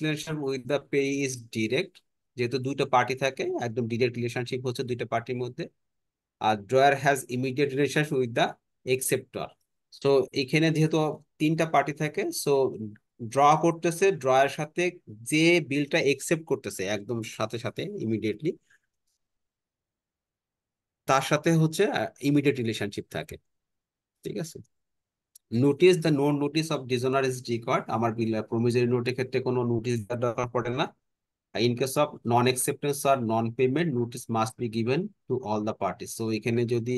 Relation with the pay is direct, যেহেতু দুইটা party থাকে, একদম ডিরেক্ট রিলেশনশিপ হচ্ছে দুইটা পার্টির মধ্যে। আর drawer has immediate relation with the acceptor. So এখানে যেহেতু তিনটা পার্টি থাকে, সো ড্র করতেছে ড্রয়ের সাথে যে বিলটা একসেপ্ট করতেছে একদম সাথে সাথে ইমিডিয়েটলি, তার সাথে হচ্ছে ইমিডিয়েট রিলেশনশিপ থাকে। ঠিক আছে। Notice, the no notice of dishonour is required. আমার প্রমিসরি নোটের ক্ষেত্রে কোনো নোটিশ দেওয়ার দরকার পড়ে না। In case of non acceptance আর non payment, notice must be given to all the parties. So এখানে যদি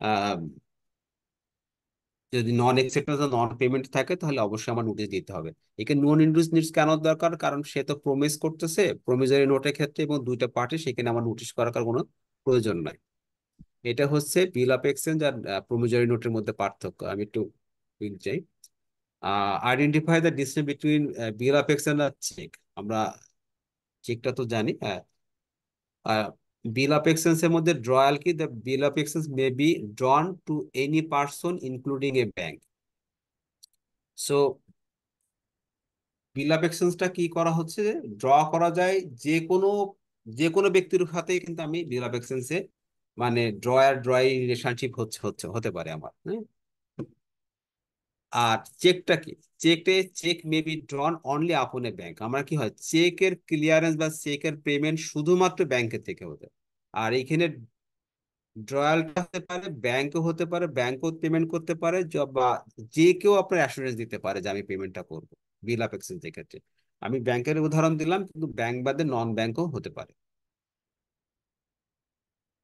আহ, যদি নন অ্যাকসেপ্টেন্স আর নন পেমেন্ট থাকে তাহলে অবশ্যই আমার নোটিশ দিতে হবে। এখানে নন ইন্ডিউস কেন দরকার? কারণ সে তো প্রমিস করতেছে প্রমিসরি নোটের ক্ষেত্রে, এবং দুইটা পার্টি, সেখানে আমার নোটিশ করার কোনো প্রয়োজন নাই। এটা হচ্ছে বিল অফ এক্সচেঞ্জ আর প্রমিসরি নোটের মধ্যে পার্থক্য। আমি একটু চাই identify the distance between bill of exchange আর চেক। আমরা চেকটা তো জানি, হ্যাঁ। বিল অফ এক্সচেঞ্জ এর মধ্যে ড্রয়াল কি? The bill of exchange may be drawn to any person including a bank. So bill of এক্সচেঞ্জটা কি করা হচ্ছে, ড্র করা যায় যে কোনো যে কোনো ব্যক্তির সাথে, কিন্তু আমি বিল অফ এক্সচেঞ্জে মানে ড্রয়ার রিলেশনশিপ হচ্ছে হচ্ছে হতে পারে আমার, হ্যাঁ। আর চেকটা কি? Cheque may be drawn only upon a bank. আমার কি হয়, চেকের ক্লিয়ারেন্স বা চেকের পেমেন্ট শুধুমাত্র ব্যাংকের থেকে হতে। আর এখানে ড্রয়ালটা হতে পারে ব্যাংকও হতে পারে, ব্যাংকও পেমেন্ট করতে পারে, বা যে কেউ আপনার অ্যাসুরেন্স দিতে পারে যে আমি পেমেন্টটা করবো বিল অফ এক্সচেঞ্জের ক্ষেত্রে। আমি ব্যাংকের উদাহরণ দিলাম, কিন্তু ব্যাংক বাদে নন ব্যাংকও হতে পারে।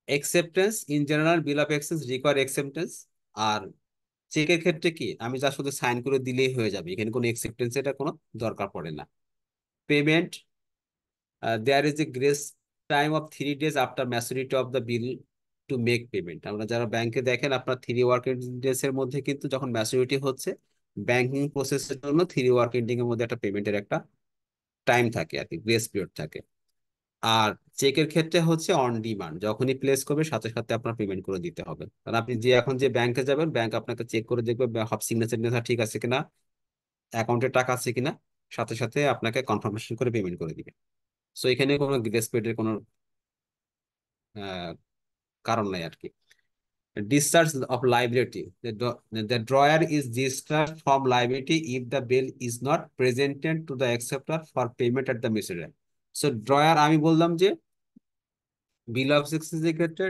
Acceptance in general bill of exchange require acceptance. আর চেকের ক্ষেত্রে কি, আমি যা শুধু সাইন করে দিলেই হয়ে যাবে, এখানে কোনো একসেপ্টেন্স এটা কোনো দরকার পড়ে না। Payment, there is a grace time of 3 days after maturity of the bill to make payment. আমরা যারা ব্যাংকে দেখেন, আপনার 3 ওয়ার্কিং ডেজ এর মধ্যে কিন্তু যখন ম্যাচুরিটি হচ্ছে, ব্যাংকিং প্রসেসের জন্য 3 ওয়ার্কিং ডে এর মধ্যে একটা পেমেন্টের একটা টাইম থাকে আর কি, গ্রেস পিরিয়ড থাকে। আর চেকের ক্ষেত্রে হচ্ছে অন ডিমান্ড, যখনই প্লেস করবে সাথে সাথে আপনার পেমেন্ট করে দিতে হবে। কারণ আপনি যে এখন যে ব্যাংকে যাবেন, ব্যাংক আপনাকে চেক করে দেখবে সব সিগনেচার ঠিক আছে কিনা, অ্যাকাউন্টে টাকা আছে কিনা, সাথে সাথে আপনাকে কনফার্মেশন করে পেমেন্ট করে দিবে। সো এখানে কোনো গ্রেস পিরিয়ডের কোনো আহ, কারণ নাই আর কি। Discharge of liability. The drawer is discharged from liability if the bill is not presented to the acceptor for payment at the material. So drawer আমি বললাম যে বিল অফ এক্সচেঞ্জের ক্ষেত্রে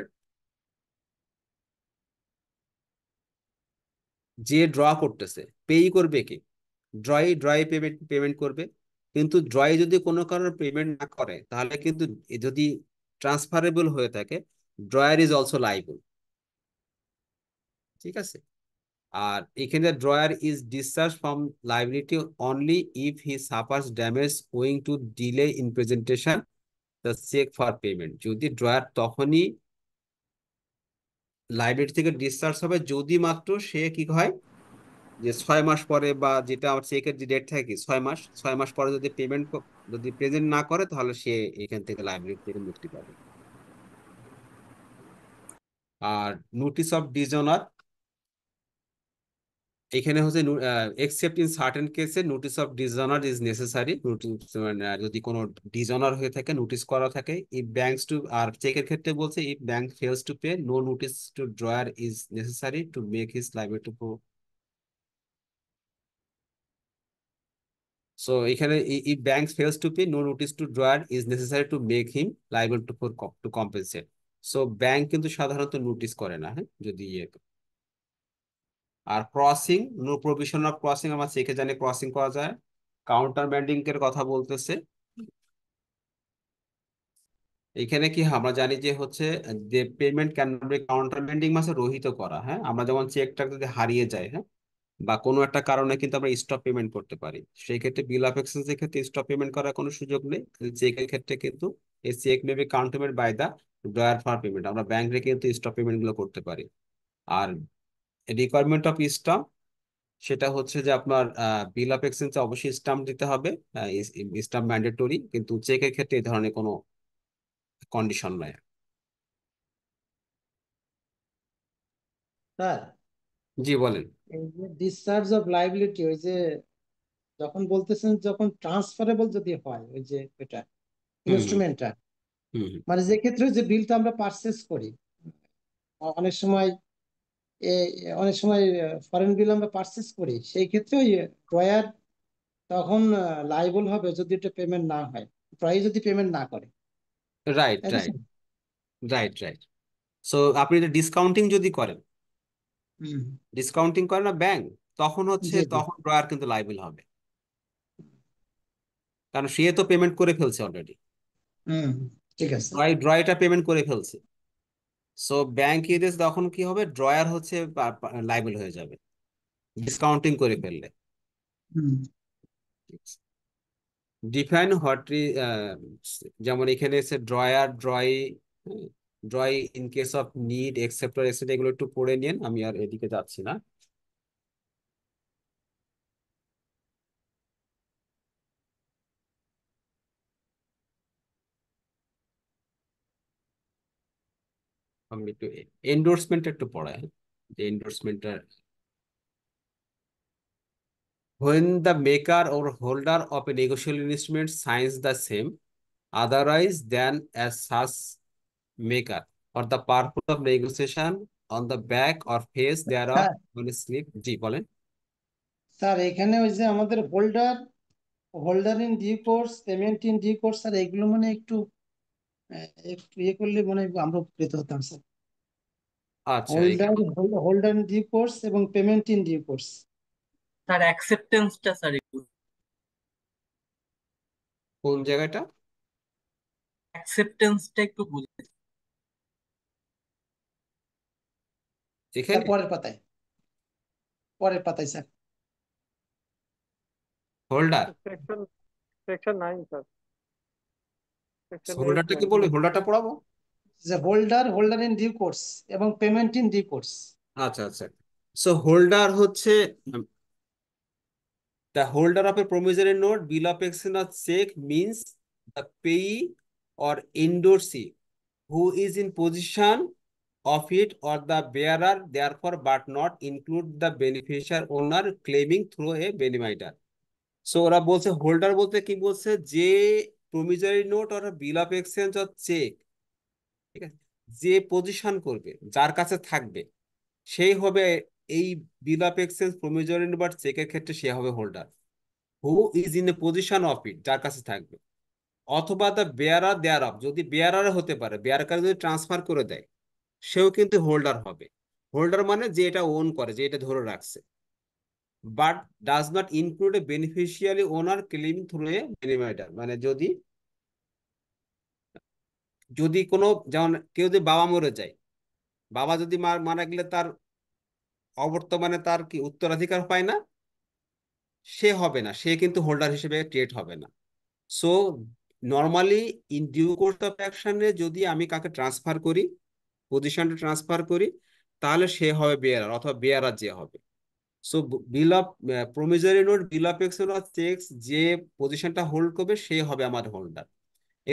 যে ড্র করতেছে পেই করবে কি? ড্রয়ে পেমেন্ট পেমেন্ট করবে। কিন্তু ড্রয়ে যদি কোনো কারণে পেমেন্ট না করে, তাহলে কিন্তু যদি ট্রান্সফারেবল হয়ে থাকে, ড্রয়ার ইজ অলসো লাইবল। ঠিক আছে। আর এখানে drawer is discharge from liability only if he suffers damage owing to delay in presentation the cheque for payment. যদি ড্রয়ার তখনই লাইবিলিটি থেকে ডিসচার্জ হবে যদি মাত্র সে কি হয়, যে 6 মাস পরে, বা যেটা আমার চেকের যে ডেট থাকে 6 মাস, 6 মাস পরে যদি পেমেন্ট যদি প্রেজেন্ট না করে, তাহলে সে এখান থেকে লাইবিলিটি থেকে মুক্তি পাবে। আর নোটিস অফ ডিসঅনার, এখানে হচ্ছে এক্সেপ্ট ইন সার্টেন কেসে notice of dishonour is necessary. Notice যদি কোনো ডিসঅনার হয়ে থাকে, নোটিস করা থাকে। ইফ ব্যাংকস টু, আর চেকের ক্ষেত্রে বলছে if bank fails to pay, no notice to drawer is necessary to make his liability to. So এখানে if bank fails to pay, no notice to drawer is necessary to make him liable to for to compensate. So bank কিন্তু সাধারণত notice করে না, হ্যাঁ, যদি ইয়ে। আর crossing, no provision of crossing, আমরা চেকে জানি ক্রসিং করা যায়। কাউন্টার ব্যান্ডিং এর কথা বলতেছে। এখানে কি আমরা জানি যে হচ্ছে যে payment can be countermanding মাসে রহিত করা, হ্যাঁ। আমরা যেমন চেকটা যদি হারিয়ে যায়, হ্যাঁ, বা কোনো একটা কারণে কিন্তু আমরা স্টপ পেমেন্ট করতে পারি, সেই ক্ষেত্রে বিল অফ এক্সচেঞ্জ এর ক্ষেত্রে স্টপ পেমেন্ট করার কোনো সুযোগ নেই। চেকের ক্ষেত্রে কিন্তু এই cheque may be counted by the drawer for payment, আমরা ব্যাংকে কিন্তু স্টপ পেমেন্ট গুলো করতে পারি। আর রিকোয়ারমেন্ট অফ স্টাম্প, সেটা হচ্ছে যে আপনার বিল অফ এক্সচেঞ্জে অবশ্যই স্টাম্প দিতে হবে, স্টাম্প ম্যান্ডেটরি, কিন্তু চেকের ক্ষেত্রে এই ধরনের কোনো কন্ডিশন নাই। স্যার, জি বলেন। এই যে ডিসচার্জ অফ লাইবিলিটি, ওই যে যখন বলতেছেন যখন ট্রান্সফারেবল যদি হয় ওই যে এটা হুম হুম ইনস্ট্রুমেন্টটা, হুম হুম। মানে যে ক্ষেত্রে যে বিলটা আমরা পারচেস করি, অনেক সময় অনেক সময় ফরেন বিল আমরা পারচেস করি, সেই ক্ষেত্রে ওই ড্রয়ার তখন লাইবল হবে যদি এটা পেমেন্ট না হয়, ড্রয়ার যদি পেমেন্ট না করে, রাইট তাই তো right sir? Right right. So আপনি এটা ডিসকাউন্টিং যদি করেন, হুম। ডিসকাউন্টিং করে না ব্যাংক, তখন জি জি। তখন ড্রয়ার কিন্তু লাইবেল হবে, কারণ সে তো পেমেন্ট করে ফেলছে অলরেডি। হুম। ঠিক আছে। ড্রয়টা পেমেন্ট করে ফেলছে। সো ব্যাংক ইরেজ তখন কি হবে, ড্রয়ার লাইবেল হয়ে যাবে ডিসকাউন্টিং করে ফেললে। হুম। ডিফাইন হোয়াট, যেমন এখানে এসে drawer, draw in case of need acceptor accept, এগুলো একটু পড়ে নিন, আমি আর এদিকে যাচ্ছি না। আমি একটু এন্ডোর্সমেন্ট একটু পড়াই, যে এন্ডোর্সমেন্টটা, when the maker or holder of a negotiable instrument signs the same otherwise than as such maker for the purpose of negotiation on the back or face thereof হ্যাঁ on a slip, জি বলেন। Sir, এখানে ওই যে আমাদের holder, holder in due course, payment in due course, sir এগুলো মানে একটু একটু ইয়ে করলে মানে আমরা উপকৃত হতাম স্যার। আচ্ছা, হোল্ডার, এখানে হোল্ডার ইন ডিউ কোর্স এবং payment in due course. Sir অ্যাকসেপ্টেন্সটা স্যার একটু, কোন জায়গাটা? অ্যাকসেপ্টেন্সটা একটু বুঝে। স্যার এখানে পরের পাতায়, পরের পাতায় স্যার। Holder, section section 9 sir, section 8 হোল্ডারটা কি 9। বলবো, হোল্ডারটা পড়াবো? যে holder, holder in due course এবং পেমেন্ট ইন ডিউ কোর্স। আচ্ছা আচ্ছা। সো হোল্ডার হচ্ছে the holder of a promissory note, bill of exchange or check means the payee or endorsee who is in possession of it or the bearer, therefore, but not include the beneficiary owner claiming through a beneficer. So ওরা বলছে holder বলতে কি বলছে, যে promissory note আর bill of exchange or cheque, ঠিক আছে, যে পজিশন করবে, যার কাছে থাকবে, সেই হবে এই বিল অফ এক্সচেঞ্জ, প্রমিজারি নোট বা চেকের ক্ষেত্রে সে হবে holder. Who is in a position of it, যার কাছে থাকবে, অথবা দ্য বেয়ারার দেয়ার অফ, যদি বেয়ারার হতে পারে, বেয়ারকে যদি ট্রান্সফার করে দেয়, সেও কিন্তু হোল্ডার হবে। হোল্ডার মানে যে এটা ওন করে, যে এটা ধরে রাখছে। But does not include a beneficiary owner claim through a benefiter, মানে যদি যদি কোনো, যেমন কেউ যদি বাবা মরে যায়, বাবা যদি মারা গেলে তার অবর্তমানে তার কি উত্তরাধিকার পায় না, সে হবে না, সে কিন্তু হোল্ডার হিসেবে ট্রিট হবে না। So normally in due course of অ্যাকশনে যদি আমি কাকে ট্রান্সফার করি, পজিশনটা ট্রান্সফার করি, তাহলে সে হবে বেয়ারার, অথবা বেয়ারার যে হবে। So bill of promissory note, bill of exchange or cheques, যে পজিশনটা হোল্ড করবে সে হবে আমার হোল্ডার।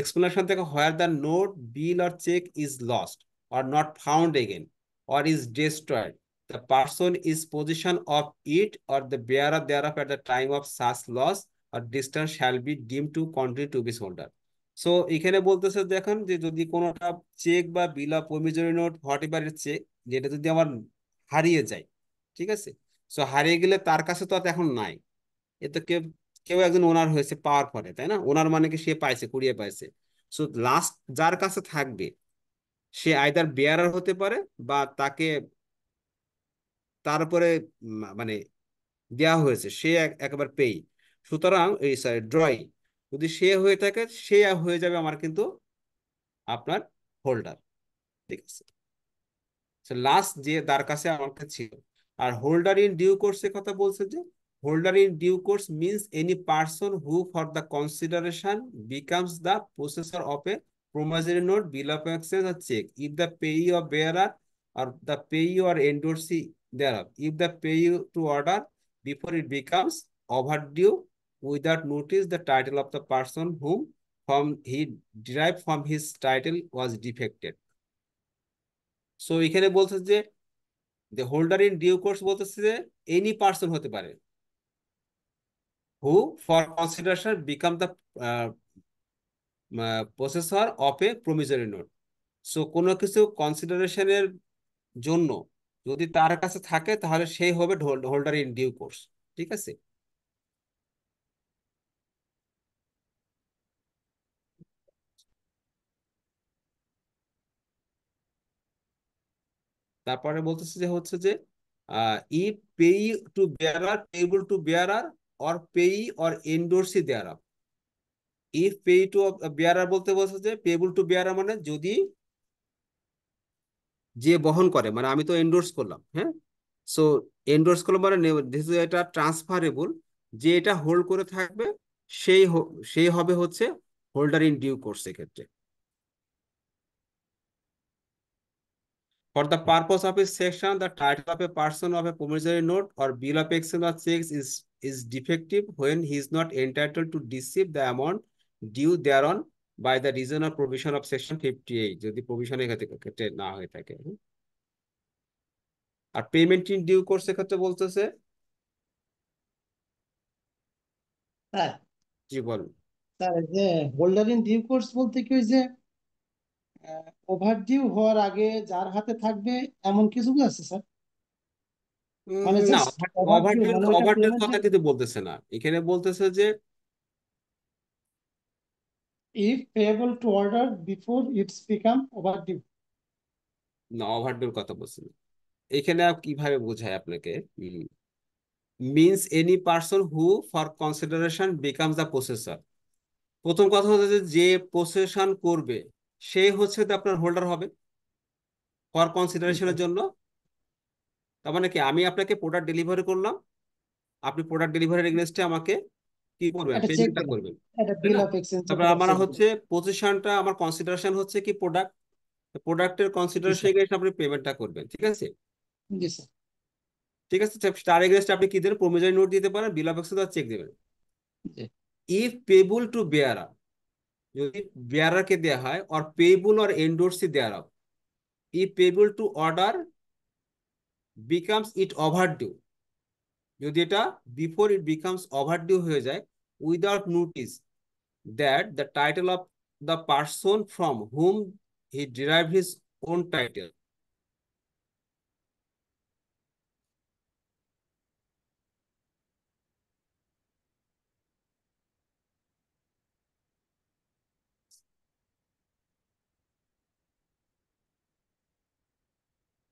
Explanation থেকে, where the note, bill or check is lost or not found again or is destroyed, the person is possession of it or the bearer thereof at the time of such loss or distance shall be deemed to continue to be holder. So এখানে বলতেছে, দেখেন যে যদি কোনোটা cheque বা bill of promissory note, whatever cheque, যেটা যদি আমার হারিয়ে যায়, ঠিক আছে, সো হারিয়ে গেলে তার কাছে তো আর এখন নাই, এ তো কেউ কেউ একজন ওনার হয়েছে পাওয়ার পরে, তাই না? ওনার মানে কি সে পাইছে, কুড়িয়ে পাইছে। সো লাস্ট যার কাছে থাকবে, সে আইদার বেয়ারার হতে পারে, বা তাকে তারপরে মানে দেয়া হয়েছে, সে একেবারে পেই। সুতরাং এই সরি ড্রয়িং, যদি সে হয়ে থাকে, সে হয়ে যাবে আমার কিন্তু আপনার হোল্ডার, ঠিক আছে। লাস্ট যে তার কাছে আমাকে ছিল। আর হোল্ডার ইন ডিউ কোর্সের কথা বলছে, যে holder in due course means any person who for the consideration becomes the possessor of a promissory note, bill of exchange or check if the payee or bearer or the payee or endorsee thereof, if the payee to order before it becomes overdue without notice the title of the person whom from he derived from his title was defected. So এখানে বলছে যে holder in due course বলতেছে যে any person হতে পারে, who for consideration become the possessor of a promissory note. So কোনো কিছু কনসিডারেশনের জন্য যদি তার কাছে থাকে তাহলে সেই হবে হোল্ডার ইন ডিউ কোর্স। ঠিক আছে। তারপরে বলতেছে যে হচ্ছে যে if payee to bearer payable to bearer or payee or endorsee there. If payee to bearer বলতে বলছে যে পেয়েবল টু বেয়ারার মানে যদি যে বহন করে, মানে আমি তো এন্ডোর্স করলাম, হ্যাঁ। সো এন্ডোর্স করলাম মানে this is এটা ট্রান্সফারেবল, যে এটা হোল্ড করে থাকবে সেই হবে হচ্ছে হোল্ডার ইন ডিউ কোর্স এক্ষেত্রে। For the purpose of this section, the title of a person of a promissory note or bill of exchange or checks is defective when he is not entitled to receive the amount due thereon by the reason or provision of section 58 যদি প্রভিশনের ক্ষেত্রে না হয়ে থাকে। আর payment in due course ক্ষেত্রে বলতেছে, sir জি বলুন। Sir এই যে হোল্ডার ইন ডিউ কোর্স বলতে কি ওই যে ওভার ডিউ হওয়ার আগে যার হাতে থাকবে এমন কিছু আছে স্যার? মানে না, জাস্ট ওভার ডিউ ওভারডিউ মানে ওইটা ওভারডিউর কথা পেমেন্টের, কিন্তু বলতেছে না, এখানে বলতেছে যে if payable to order before it's become overdue. না, ওভারডিউর কথা বলছে না। এখানে কিভাবে বোঝায় আপনাকে, means any person who for consideration becomes the processor. প্রথম কথা হচ্ছে যে প্রসেশন করবে সে হচ্ছে তো আপনার হোল্ডার হবে ফর কনসিডারেশনের জন্য। তার মানে কি, আমি আপনাকে প্রোডাক্ট ডেলিভারি করলাম, আপনি প্রোডাক্ট ডেলিভারির এগেনস্টে আমাকে কি করবেন, একটা চেক পেমেন্টটা দিলাম, করবেন, একটা তাই বিল না? অফ এক্সচেঞ্জ তারপর করে আমার চেক দিলাম। হচ্ছে পজিশনটা, আমার কনসিডারেশন হচ্ছে কি প্রোডাক্ট, প্রোডাক্টের জি কনসিডারেশন স্যার, এগেনস্ট আপনি পেমেন্টটা করবেন। ঠিক আছে। জি স্যার। ঠিক আছে, তার এগেনস্টে আপনি কি দেবেন, প্রমিসরি নোট দিতে পারেন, বিল অফ এক্সচেঞ্জ চেক দেবেন। জি ইফ পেবল টু বেয়ারার, যদি বেয়ারারকে দেওয়া হয়, অর পেবল অর এন্ডোর্সি দেওয়া, if payable to order becomes it overdue, যদি এটা বিফোর ইট বিকামস ওভারডিউ হয়ে যায়, without notice that the title of the person from whom he derive his own title.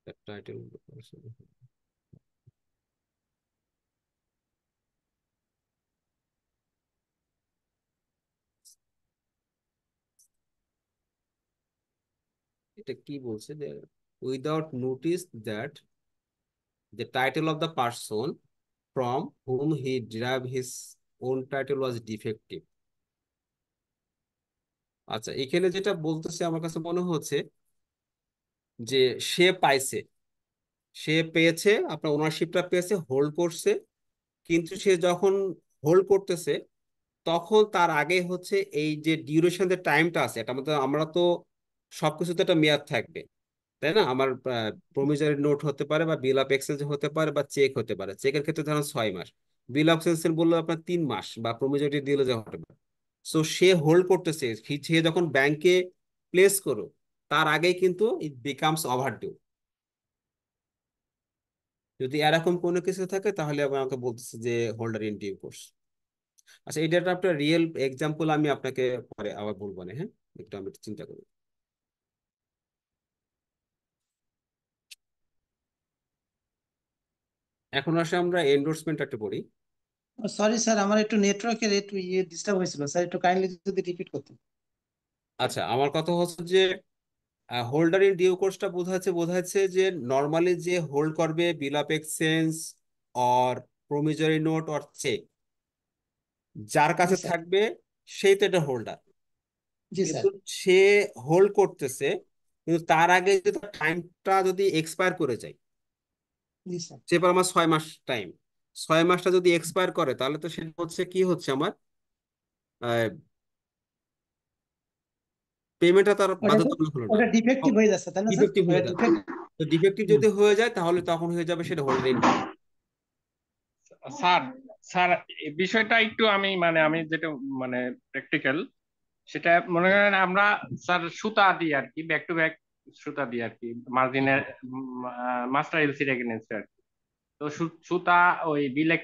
The title of the person. এটা কি বলছে যে without notice that the title of the person from whom he derived his own title was defective। আচ্ছা, এখানে যেটা বলতেছে আমার কাছে মনে হচ্ছে যে সে পাইছে, সে পেয়েছে, আপনার ওনারশিপটা পেয়েছে, হোল্ড করছে, কিন্তু সে যখন হোল্ড করতেছে তখন তার আগে হচ্ছে এই যে ডিউরেশন যে টাইমটা আছে, এটা মধ্যে আমরা তো সবকিছুতে একটা মেয়াদ থাকবে, তাই না? আমার প্রমিসরি নোট হতে পারে বা বিল অফ এক্সচেঞ্জ হতে পারে বা চেক হতে পারে। চেকের ক্ষেত্রে ধরেন 6 মাস, বিল অফ এক্সচেঞ্জ বললে আপনার 3 মাস, বা প্রমিসরি দিলে যে হতে পারে। সো সে হোল্ড করতেছে, সে যখন ব্যাংকে প্লেস করো তার আগেই কিন্তু ইট বিকামস ওভারডিউ। যদি এরকম কোনো কিছু থাকে তাহলে আবার আমাকে বলতেছে যে হোল্ডার ইন ডিউ কোর্স। আচ্ছা, এটা একটা রিয়েল এক্সাম্পল আমি আপনাকে পরে আবার বলবো না, হ্যাঁ, একটু আমি একটু চিন্তা করি। এখন আসে আমরা এন্ডোর্সমেন্ট একটা পড়ি। সরি স্যার, আমার একটু নেটওয়ার্কের একটু ডিস্টার্ব হয়েছিল স্যার, একটু কাইন্ডলি যদি রিপিট করতেন। আচ্ছা, আমার কথা হচ্ছে যে হোল্ডার ইন ডিউ কোর্সটা বোঝাচ্ছে যে নর্মালি যে হোল্ড করবে bill of exchange or promissory note or cheque, যার জি কাছে স্যার, থাকবে সেই তো এটা হোল্ডার। জি স্যার, কিন্তু সে হোল্ড করতেছে, কিন্তু তার আগে যদি টাইমটা যদি এক্সপায়ার করে যায়, জি স্যার। সে আমার 6 মাস টাইম, 6 মাসটা যদি এক্সপায়ার করে তাহলে তো সেটা হচ্ছে কি হচ্ছে আমার পেমেন্টটা তার ওটা তো বাধ্যতামূলক হলো না, ওটা ডিফেক্টিভ হয়ে যাচ্ছে তাই না স্যার? ডিফেক্টিভ ওটা হয়ে যাচ্ছে। ডিফেক্ট। তো ডিফেক্টিভ যদি হয়ে যায় তাহলে তখন হয়ে যাবে সেটা হোল্ডার ইন। স্যার স্যার এই বিষয়টা একটু আমি যেটা মানে প্র্যাকটিক্যাল সেটা মনে করেন আমরা স্যার সুতা দিই আর কি, ব্যাক টু ব্যাক সুতা দিই আর কি, মার্জিনের মাস্টার এলসির এগেনস্টে আর কি। তো সুতা ওই বিল অফ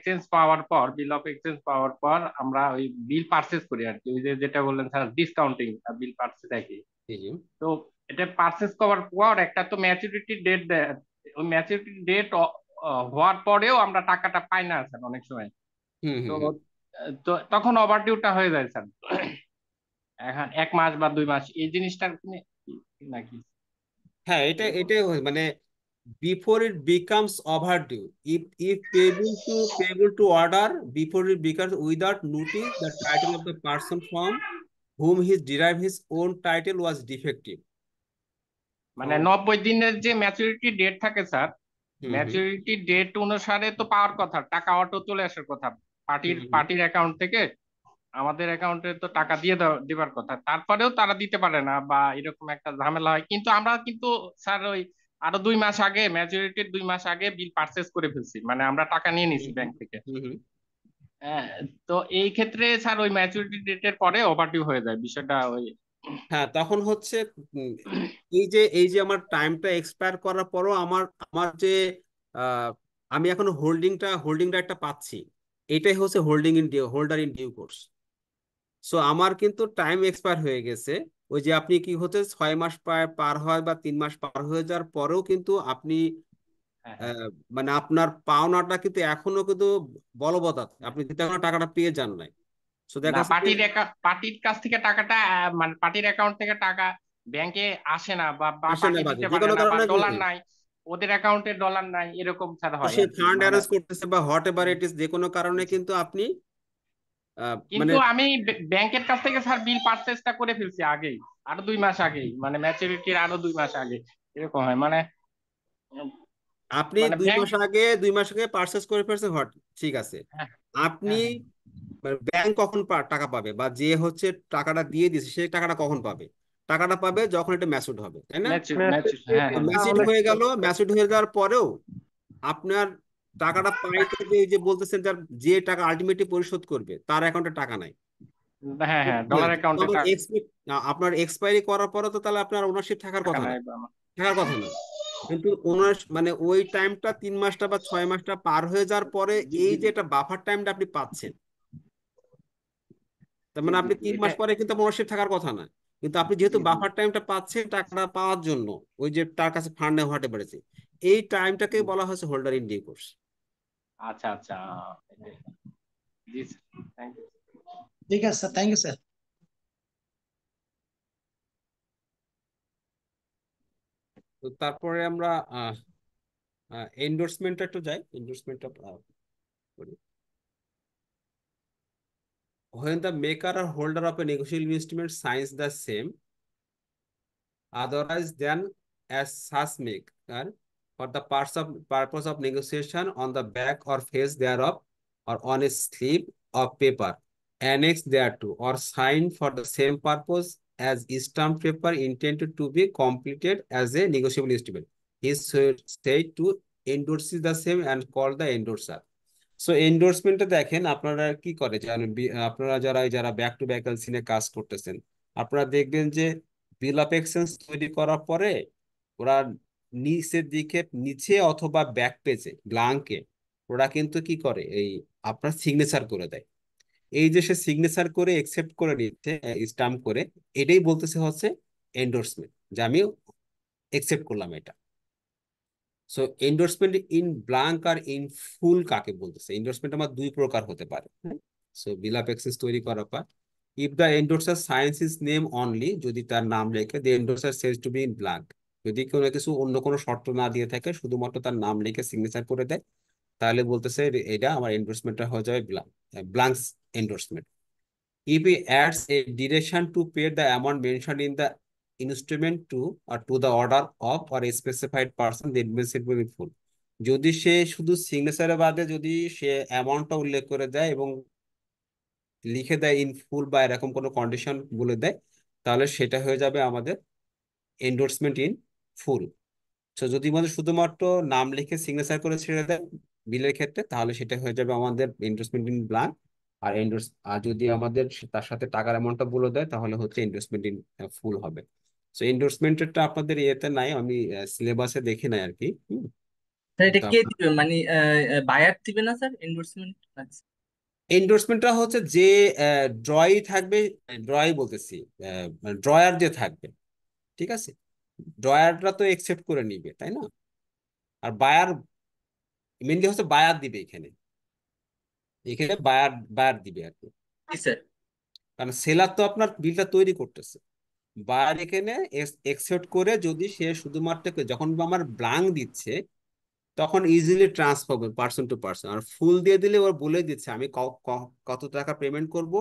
এক্সচেঞ্জ পাওয়ার পর আমরা ওই বিল পারচেজ করি আর কি, ওই যে যেটা বললেন স্যার ডিসকাউন্টিং আর বিল পারচেজ একই। জি জি। তো এটা পারচেজ করার পর একটা তো ম্যাচুরিটি ডেট দেয়, ওই ম্যাচুরিটি ডেট হওয়ার পরেও আমরা টাকাটা পাই না স্যার অনেক সময়। হুম তো হুম হুম। তো তখন ওভারডিউটা হয়ে যায় স্যার, এখন 1 মাস বা 2 মাস এই জিনিসটা নাকি? হ্যাঁ, এটা মানে before it becomes overdue, if payable to order before it becomes without notice, the title of the person from whom he derived his own title was defective. মানে So 90 দিনের যে ম্যাচুরিটি ডেট থাকে স্যার, হুম হুম maturity date অনুসারে তো পাওয়ার কথা, টাকা auto চলে আসার কথা পার্টির হুম হুম। পার্টির অ্যাকাউন্ট থেকে আমাদের অ্যাকাউন্টে তো টাকা দেবার কথা, তারপরেও তারা দিতে পারে না বা এরকম একটা ঝামেলা হয়। কিন্তু আমরা কিন্তু স্যার ওই আরো 2 মাস আগে, ম্যাচুরিটির 2 মাস আগে বিল পারচেজ করে ফেলছি, মানে আমরা টাকা নিয়ে হুম নিছি হুম ব্যাংক থেকে। হুম হুম। হ্যাঁ, তো এই ক্ষেত্রে স্যার ওই ম্যাচুরিটি ডেটের পরে ওভারডিউ হয়ে যায় বিষয়টা ওই। হ্যাঁ, তখন হচ্ছে উম, এই যে আমার টাইমটা এক্সপায়ার করার পরও আমার আমার যে আহ, আমি এখন হোল্ডিং রাইটটা পাচ্ছি, এটাই হচ্ছে holder in due course. So আমার কিন্তু টাইম এক্সপায়ার হয়ে গেছে। ওই যে আপনি কি হচ্ছে 6 মাস পার হয় বা 3 মাস পার হয়ে যাওয়ার পরেও কিন্তু আপনি হ্যাঁ হ্যাঁ। আহ, মানে আপনার পাওনাটা কিন্তু এখনো কিন্তু বলবৎ আছে, আপনি কিন্তু এখনো টাকাটা পেয়ে যান নাই। সো দেখা না, যাচ্ছে যে পার্টির কাছ থেকে টাকাটা মানে পার্টির অ্যাকাউন্ট থেকে টাকা ব্যাংকে আসে না, বা বা আসে না, পার্টি বাজে দিতে যে পারে কোনো না, বা কারণে ডলার নাই, ওদের অ্যাকাউন্টে ডলার নাই, এরকম স্যার হয় সে আর কি ফান্ড মানে। অ্যারেঞ্জ করতেছে বা হোয়াট এভার ইট ইস, যে কোনো কারণে কিন্তু আপনি মানে কিন্তু আমি ব্যাংকের কাছ থেকে স্যার বিল পারচেজটা করে ফেলছি আগেই, আরো 2 মাস আগেই, মানে ম্যাচুরিটির আরো 2 মাস আগে এরকম হয় মানে। উম, আপনি মানে দুই ব্যাংক। মাস আগে 2 মাস আগে পারচেস করে ফেলছেন, হট, ঠিক আছে। হ্যাঁ আপনি হ্যাঁ হ্যাঁ। ব্যাংক কখন টাকা পাবে, বা যে হচ্ছে টাকাটা দিয়ে দিছে সে টাকাটা কখন পাবে? টাকাটা পাবে যখন এটা ম্যাচুড হবে, তাই না? ম্যাচুর, হ্যাঁ ম্যাচুরিটি হ্যাঁ না ম্যাচুড হলে হয়ে গেল, ম্যাচুড হয়ে যাওয়ার পরেও আপনার টাকাটা পাইতে যে এই যে বলতেছেন যার যে টাকা আলটিমেটলি পরিশোধ করবে তার অ্যাকাউন্টে টাকা নাই। হ্যাঁ হ্যাঁ, না, ডলার তো অ্যাকাউন্টে আমার আপনার এক্সপায়ারি করার পরে তো তাহলে আপনার ওনারশিপ থাকার টাকা কথা না, নাই। থাকার কথা না। কিন্তু ওনার মানে ওই টাইমটা 3 মাসটা বা 6 মাসটা পার হয়ে যাওয়ার পরে জি এই জি যে একটা বাফার টাইমটা আপনি পাচ্ছেন, তার জি মানে জি আপনি জি, 3 মাস এটা পরে কিন্তু ওনারশিপ থাকার কথা না। কিন্তু আপনি জি যেহেতু জি বাফার টাইমটা পাচ্ছেন টাকাটা পাওয়ার জন্য, ওই যে তার কাছে ফান্ড হতে পেরেছে, এই টাইমটাকে জি। বলা হয়েছে হোল্ডার ইন ডিউ কোর্স। আচ্ছা আচ্ছা, জি স্যার, থ্যাংক ইউ। ঠিক আছে স্যার, থ্যাংক ইউ স্যার। তো তারপরে আমরা এন্ডোর্সমেন্টটা একটু যাই, এন্ডোর্সমেন্টটা করি। When the maker or holder of a negotiable instrument signs the same otherwise than as such maker for the purpose of negotiation on the back or face thereof or on a slip of paper annexed thereto or signed for the same purpose as stamped paper intended to be completed as a negotiable instrument is said to endorse the same and called the endorser. So এন্ডোর্সমেন্টে দেখেন আপনারা কি করে জানেন, আপনারা যারা back to back LC কাজ করতেছেন, আপনারা দেখবেন যে বিল অফ এক্সচেঞ্জ তৈরি করার পরে ওরা নিচের দিকে, নিচে অথবা ব্যাক পেজে ব্লাঙ্কে ওরা কিন্তু কি করে, এই আপনার সিগনেচার করে দেয়। এই যে সে সিগনেচার করে একসেপ্ট করে নিচ্ছে, স্টাম্প করে, এটাই বলতেছে হচ্ছে এন্ডোর্সমেন্ট, যে আমি একসেপ্ট করলাম এটা। সো এন্ডোর্সমেন্ট ইন ব্লাঙ্ক আর ইন ফুল কাকে বলতেছে? এন্ডোর্সমেন্ট আমার দুই প্রকার হতে পারে। সো বিল অফ এক্সচেঞ্জ তৈরি করার পর if the endorser signs his name only, যদি তার নাম লেখে, the endorser says to be in blank. যদি কোনো কিছু অন্য কোনো শর্ত না দিয়ে থাকে, শুধুমাত্র তার নাম লিখে সিগনেচার করে দেয়, তাহলে বলতেছে এটা আমার এন্ডোর্সমেন্টটা হয়ে যাবে blank endorsement. If he adds a direction to pay the amount mentioned in the instrument to the order of or a specified person, the invoice will be full. যদি সে শুধু সিগনেচারে বাদে যদি সে অ্যামাউন্টটা উল্লেখ করে দেয় এবং লিখে দেয় ইন ফুল বা এরকম কোনো কন্ডিশন বলে দেয়, তাহলে সেটা হয়ে যাবে আমাদের এন্ডোর্সমেন্ট ইন ফুল। তো যদি আমাদের শুধুমাত্র নাম লিখে সিগনেচার করে ছেড়ে দেয়, বিলের ক্ষেত্রে, তাহলে সেটা হয়ে যাবে আমাদের এন্ডোর্সমেন্ট ইন ব্ল্যাঙ্ক। আর যদি আমাদের তার সাথে টাকার অ্যামাউন্টটা বলে দেয় তাহলে হচ্ছে এন্ডোর্সমেন্ট ইন ফুল হবে। তো এন্ডোর্সমেন্টেরটা আপনাদের ইয়েতে নাই, আমি সিলেবাসে দেখি নাই আর কি। স্যার এটা তো কে দিবে, মানে বায়ার দিবে না স্যার এন্ডোর্সমেন্ট? এন্ডোর্সমেন্টটা হচ্ছে যে ড্রই থাকবে, ড্রই বলতেছি, ড্রয়ার যে থাকবে, ঠিক আছে, ড্রয়ারটা তো একসেপ্ট করে নিবে তাই না। আর বায়ার, মেনলি হচ্ছে বায়ার দিবে এখানে, এখানে বায়ার বায়ার দিবে আর কি। জি স্যার। কারণ সেলার তো আপনার বিলটা তৈরি করতেছে, বায়ার এখানে একসেপ্ট করে যদি সে শুধুমাত্র যখন আমার ব্লাঙ্ক দিচ্ছে তখন ইজিলি ট্রান্সফার হবে পার্সন টু পার্সন। আর ফুল দিয়ে দিলে ওর বলে দিচ্ছে আমি কত টাকা পেমেন্ট করব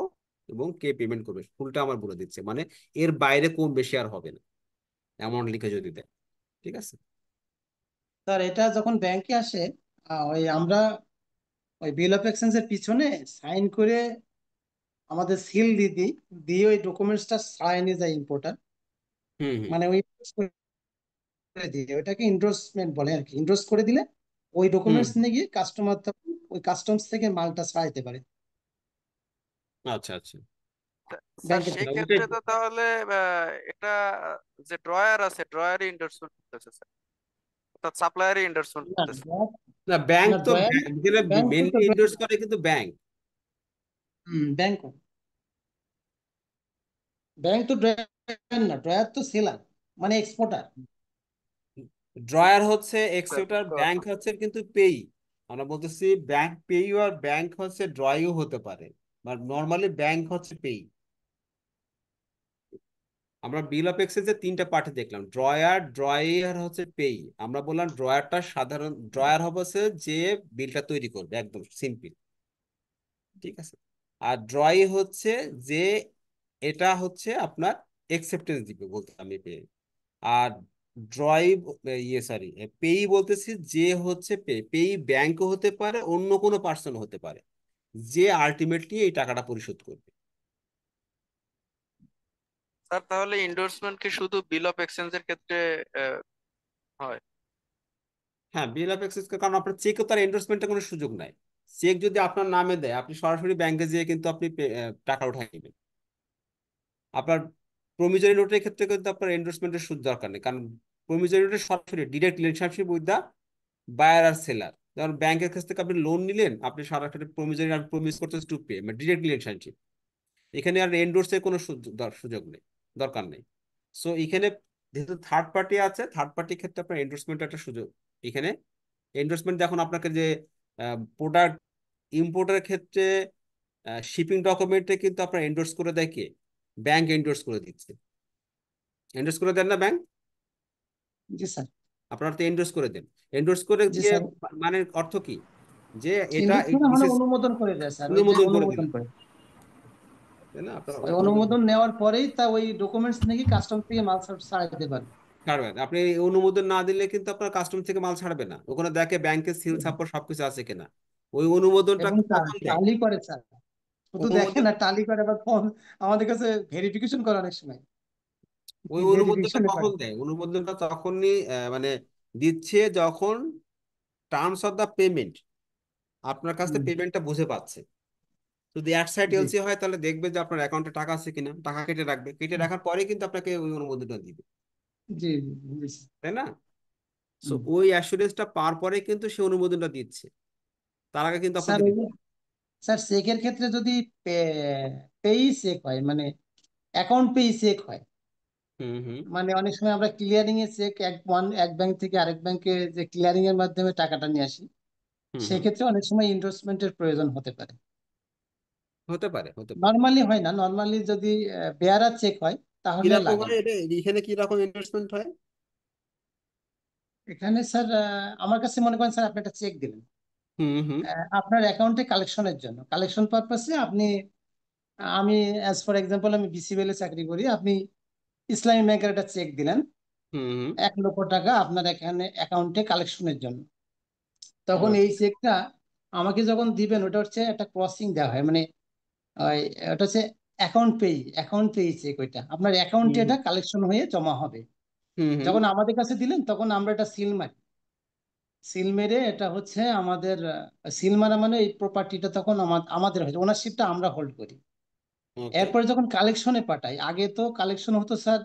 এবং কে পেমেন্ট করবে, ফুলটা আমার বলে দিচ্ছে, মানে এর বাইরে কম বেশি আর হবে না অ্যামাউন্ট লিখে যদি দেয়, ঠিক আছে। স্যার এটা যখন ব্যাংকে আসে, ওই আমরা ওই বিল অফ এক্সচেঞ্জের পিছনে সাইন করে আমাদের সিল দিয়ে দিই, দিয়ে ওই ডকুমেন্টসটা সাইন নিয়ে যায় ইম্পোর্টার, হুম হুম। মানে ওই করে দিয়ে ওটাকে ইন্ডোর্সমেন্ট বলে আর কি। ইন্ডোর্স করে দিলে ওই হুম। ডকুমেন্টস নিয়ে গিয়ে কাস্টমার ওই কাস্টমস থেকে মালটা ছাড়াইতে পারে আচ্ছা আচ্ছা। স্যার ব্যাংকের সেই থেকে। ওইটাই ক্ষেত্রে তো তাহলে এটা যে ড্রয়ার আছে ড্রয়ারই এন্ডোর্সমেন্ট করতেছে স্যার, অর্থাৎ সাপ্লায়ারই এন্ডোর্সমেন্ট না করতেছে। না, ব্যাংক না তো ড্রয়ার, ব্যাংক তো মেনলি এন্ডোর্স করে কিন্তু ব্যাংক। ব্যাংক ব্যাংক তো ড্রয়ার না, ড্রয়ার তো সেলার মানে এক্সপোর্টার। ড্রয়ার হচ্ছে স্যার এক্সেপ্টার, বুঝতে ব্যাংক পারলাম। হচ্ছে কিন্তু পেই। আমরা বলতেছি ব্যাংক পেই, আর ব্যাংক হচ্ছে ড্রয়ও হতে পারে, বাট নর্মালি ব্যাংক হচ্ছে পেই। আমরা বিল অফ এক্সচেঞ্জের তিনটা পার্টি দেখলাম, ড্রয়ার, ড্রয়ার হচ্ছে পেই। আমরা বললাম ড্রয়ারটা সাধারণ, ড্রয়ার হচ্ছে যে বিলটা তৈরি করবে, একদম সিম্পল, ঠিক আছে। আর ড্রয় হচ্ছে যে এটা হচ্ছে আপনার একসেপ্টেন্স দিবে বলতে আমি পেয়ে। আর ড্রয়, ইয়ে সরি, পেই বলতেছি যে হচ্ছে পেই ব্যাংকও হতে পারে, অন্য কোনো পার্সন হতে পারে, যে আলটিমেটলি এই টাকাটা পরিশোধ করবে। স্যার তাহলে এন্ডোর্সমেন্ট কি শুধু বিল অফ এক্সচেঞ্জের ক্ষেত্রে হয়? হ্যাঁ, বিল অফ এক্সচেঞ্জ, কারণ আপনার চেকে তার এন্ডোর্সমেন্টের কোনো সুযোগ নাই। চেক যদি আপনার নামে দেয় আপনি সরাসরি ব্যাংকে যেয়ে কিন্তু আপনি টাকা উঠাই নেবেন। আপনার প্রমিজরি নোটের ক্ষেত্রে কিন্তু আপনার এন্ডোর্সমেন্টের সুদ দরকার নেই, কারণ প্রমিজরি নোটে সরাসরি direct relationship with the buyer আর সেলার। যেমন ব্যাংকের কাছ থেকে আপনি লোন নিলেন, আপনি সরাসরি প্রমিজরি আর প্রমিস করতেছেন টু পে, মানে ডিরেক্ট রিলেশনশিপ। এখানে আর এন্ডোর্সের কোনো সুযোগ নেই, দরকার নেই। সো এখানে যেহেতু থার্ড পার্টি আছে, থার্ড পার্টির ক্ষেত্রে আপনার এন্ডোর্সমেন্ট একটা সুযোগ। এখানে এন্ডোর্সমেন্ট যখন আপনাকে যে প্রোডাক্ট ইম্পোর্টের ক্ষেত্রে শিপিং ডকুমেন্টে কিন্তু আপনার এন্ডোর্স করে দেয় কে? ব্যাংক এন্ডোর্স করে দিচ্ছে। এন্ডোর্স করে দেন না ব্যাংক? জি স্যার। আপনারা তো এন্ডোর্স করে দেন। এন্ডোর্স করে জি দিয়ে স্যার, মানে অর্থ কি? যে এটা ইন্ডোর্স মানে বিশেষ অনুমোদন করে দেয় স্যার, ওই যে অনুমোদন করে অনুমোদন দিলেন, করে। তাই না? আপনার ওই অনুমোদন অনুমোদন নেওয়ার পরেই তা ওই ডকুমেন্টস নাকি কাস্টম থেকে মাল ছাড়াইতে পারে। ছাড়বেন। আপনি এই অনুমোদন না দিলে কিন্তু আপনার কাস্টম থেকে মাল ছাড়বে না, ওখানে দেখে ব্যাংকের সিল ছাপ্পর সবকিছু আছে কিনা। ওই অনুমোদনটা এবং কখন দেয়? টালি করে স্যার, শুধু দেখে অনুমোদন, না, টালি করে আবার ফোন আমাদের কাছে ভেরিফিকেশন করে অনেক সময়। ওই অনুমোদনটা ভেরিফিকেশনে কখন করে। দেয়? অনুমোদনটা তখনই মানে দিচ্ছে যখন টার্মস অফ দা পেমেন্ট আপনার কাছ থেকে হুম, পেমেন্টটা বুঝে পাচ্ছে। যদি এক সাইড জি এলসি হয় তাহলে দেখবে যে আপনার অ্যাকাউন্টে টাকা আছে কিনা, টাকা কেটে রাখবে, কেটে রাখার পরে কিন্তু আপনাকে ওই অনুমোদনটা দিবে, জি জি, বুঝেছি। তাই না? সো হুম। ওই অ্যাসুরেন্সটা পাওয়ার পরে কিন্তু সে অনুমোদনটা দিচ্ছে, তার আগে কিন্তু স্যার আপনাকে ওই দিবে যে- না। স্যার চেকের ক্ষেত্রে যদি পেই চেক হয়, মানে অ্যাকাউন্ট পেই চেক হয়, হুম হুম মানে অনেক সময় আমরা ক্লিয়ারিং এ চেক এক ব্যাংক থেকে আরেক ব্যাংকে যে ক্লিয়ারিং এর মাধ্যমে টাকাটা নিয়ে আসি, হুম হুম। সেক্ষেত্রে অনেক সময় ইনভেস্টমেন্টের প্রয়োজন হতে পারে। হতে পারে, হতে পারে। নর্মালি হয় না, নর্মালি যদি বেয়ারার চেক হয় তাহলে কিরকম লাগে হয় না। এটা, এখানে কি রকম ইনভেস্টমেন্ট হয়? এখানে স্যার আমার কাছে মনে করেন স্যার আপনি একটা চেক দিলেন হুম হুম আপনার অ্যাকাউন্টে কালেকশনের জন্য, কালেকশন পারপাসে আপনি, আমি অ্যাজ ফর এক্সাম্পল আমি বিসিবিএল এ চাকরি করি, আপনি ইসলামী ব্যাংকের একটা চেক দিলেন হুম হুম। 1 লক্ষ টাকা আপনার এখানে অ্যাকাউন্টে কালেকশনের জন্য। তখন এই আচ্ছা। চেকটা আমাকে যখন দিবেন ওটা হচ্ছে একটা ক্রসিং দেওয়া হয়, মানে ওই ওটা হচ্ছে অ্যাকাউন্ট পেই চেক, ওইটা আপনার হুম অ্যাকাউন্টে হুম এটা কালেকশন হয়ে জমা হবে। হুম হুম। যখন আমাদের কাছে দিলেন তখন আমরা এটা সিল মারি, সিল মেরে এটা হচ্ছে আমাদের সিল মারা মানে এই প্রপার্টিটা তখন আমাদের হয়েছে, ওনারশিপটা আমরা হোল্ড করি। ওকে। এরপরে যখন কালেকশনে পাঠাই, আগে তো কালেকশন হতো স্যার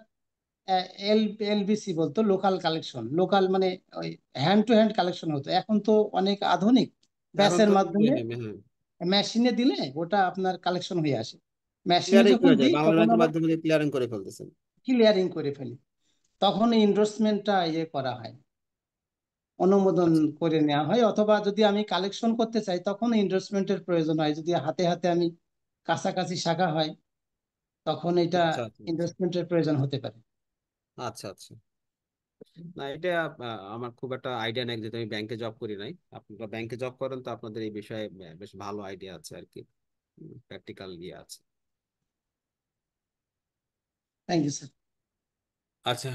এল এলবিসি বলতো, লোকাল কালেকশন, লোকাল মানে ওই হ্যান্ড টু হ্যান্ড কালেকশন হতো। এখন তো অনেক আধুনিক এখন ব্যাচের তো মাধ্যমে হ্যাঁ, মেশিনে দিলে ওটা আপনার কালেকশন হয়ে আসে। মেশিনে ক্লিয়ারিং যখন হয়ে যায়, দিই বাংলা তখন ব্যাংকের আবার মাধ্যমে ক্লিয়ারিং করে ফেলতেছেন। ক্লিয়ারিং করে ফেলি, তখন ইনভেস্টমেন্টটা করা হয়, অনুমোদন আচ্ছা করে নেওয়া হয়। অথবা যদি আমি কালেকশন করতে চাই তখন ইনভেস্টমেন্টের প্রয়োজন হয়, যদি হাতে হাতে আমি কাছাকাছি শাখা হয় তখন এটা আচ্ছা আচ্ছা ইনভেস্টমেন্টের প্রয়োজন হতে পারে। আচ্ছা আচ্ছা। না এটা আমার খুব একটা আইডিয়া নেই, যেহেতু আমি ব্যাংকে জব করি নাই। আপনারা ব্যাংকে জব করেন তো আপনাদের এই বিষয়ে বেশ ভালো আইডিয়া আছে আর কি, প্র্যাকটিক্যাল ইয়ে আছে। Thank you sir. আচ্ছা,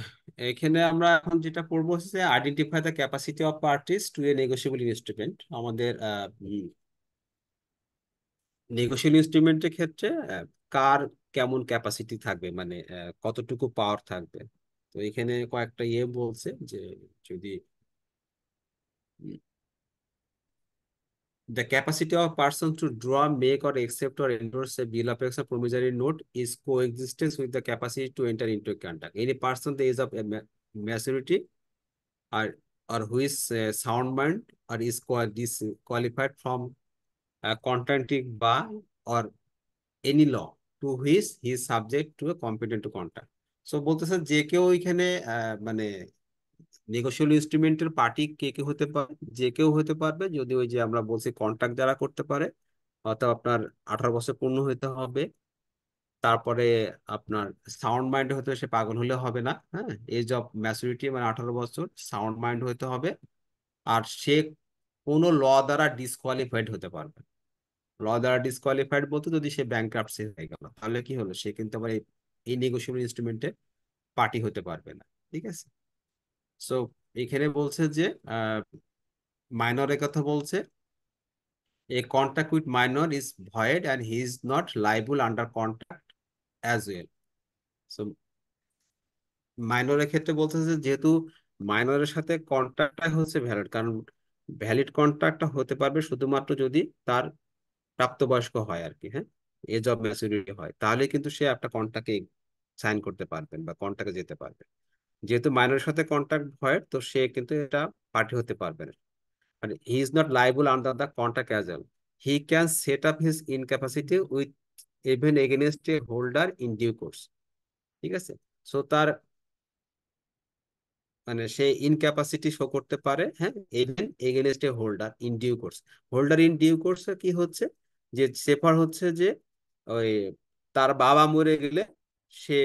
এখানে আমরা এখন যেটা পড়বো হচ্ছে identify the capacity of parties to a negotiable instrument. আমাদের নেগোশিয়েবল ইনস্ট্রুমেন্টের ক্ষেত্রে কার কেমন ক্যাপাসিটি থাকবে, মানে কতটুকু পাওয়ার থাকবে। তো এখানে কয়েকটা ইয়ে বলছে যে যদি the capacity of person to draw, make or accept or endorse a bill of exchange promissory note is coexistence with the capacity to enter into a contract. Any person the age of maturity or who is sound mind or is disqualified from contracting by or any law to which he is subject to a competent to contract. So বলতেছে যে কেউ এখানে মানে negotiable ইনস্ট্রুমেন্টের party কে কে হতে পারে, যে কেউ হতে পারবে যদি ওই যে আমরা বলছি কন্ট্রাক্ট যারা করতে পারে, অর্থাৎ আপনার 18 বছর পূর্ণ হতে হবে। তারপরে আপনার সাউন্ড মাইন্ড হতে হবে, সে পাগল হলে হবে না, হ্যাঁ, এজ অফ ম্যাচুরিটি মানে 18 বছর, সাউন্ড মাইন্ড হতে হবে। আর সে কোনো ল দ্বারা ডিসকোয়ালিফাইড হতে পারবে। ল দ্বারা ডিসকোয়ালিফাইড বলতে যদি সে ব্যাংক্রাপ্টসি হয়ে গেল তাহলে কি হলো, সে কিন্তু আবার এই নেগোশিয়েবল ইনস্ট্রুমেন্টে পার্টি হতে পারবে না। ঠিক আছে। সো এখানে বলছে যে মাইনরের কথা বলছে, a contract with minor is void and he is not liable under contract as well. So মাইনরের ক্ষেত্রে বলতেছে যে যেহেতু মাইনরের সাথে কন্ট্রাক্টটা হচ্ছে ভ্যালিড, কারণ ভ্যালিড কন্ট্রাক্টটা হতে পারবে শুধুমাত্র যদি তার প্রাপ্তবয়স্ক হয় আর কি, হ্যাঁ, এজ অফ ম্যাচুরিটি হয়, তাহলে কিন্তু সে একটা কন্ট্রাক্টে সাইন করতে পারবেন বা কন্ট্রাক্টে যেতে পারবে। যেহেতু মাইনরের সাথে কন্ট্রাক্ট হয় তো সে কিন্তু এটা পার্টি হতে পারবে না। And he is not liable under the contract as well. He can set up his incapacity with even against a holder in due course. ঠিক আছে। সো তার মানে সে ইনক্যাপাসিটি শো করতে পারে, হ্যাঁ, even against a holder in due course. Holder in due course কি হচ্ছে, যে সেফার হচ্ছে যে ওই তার বাবা মরে গেলে সে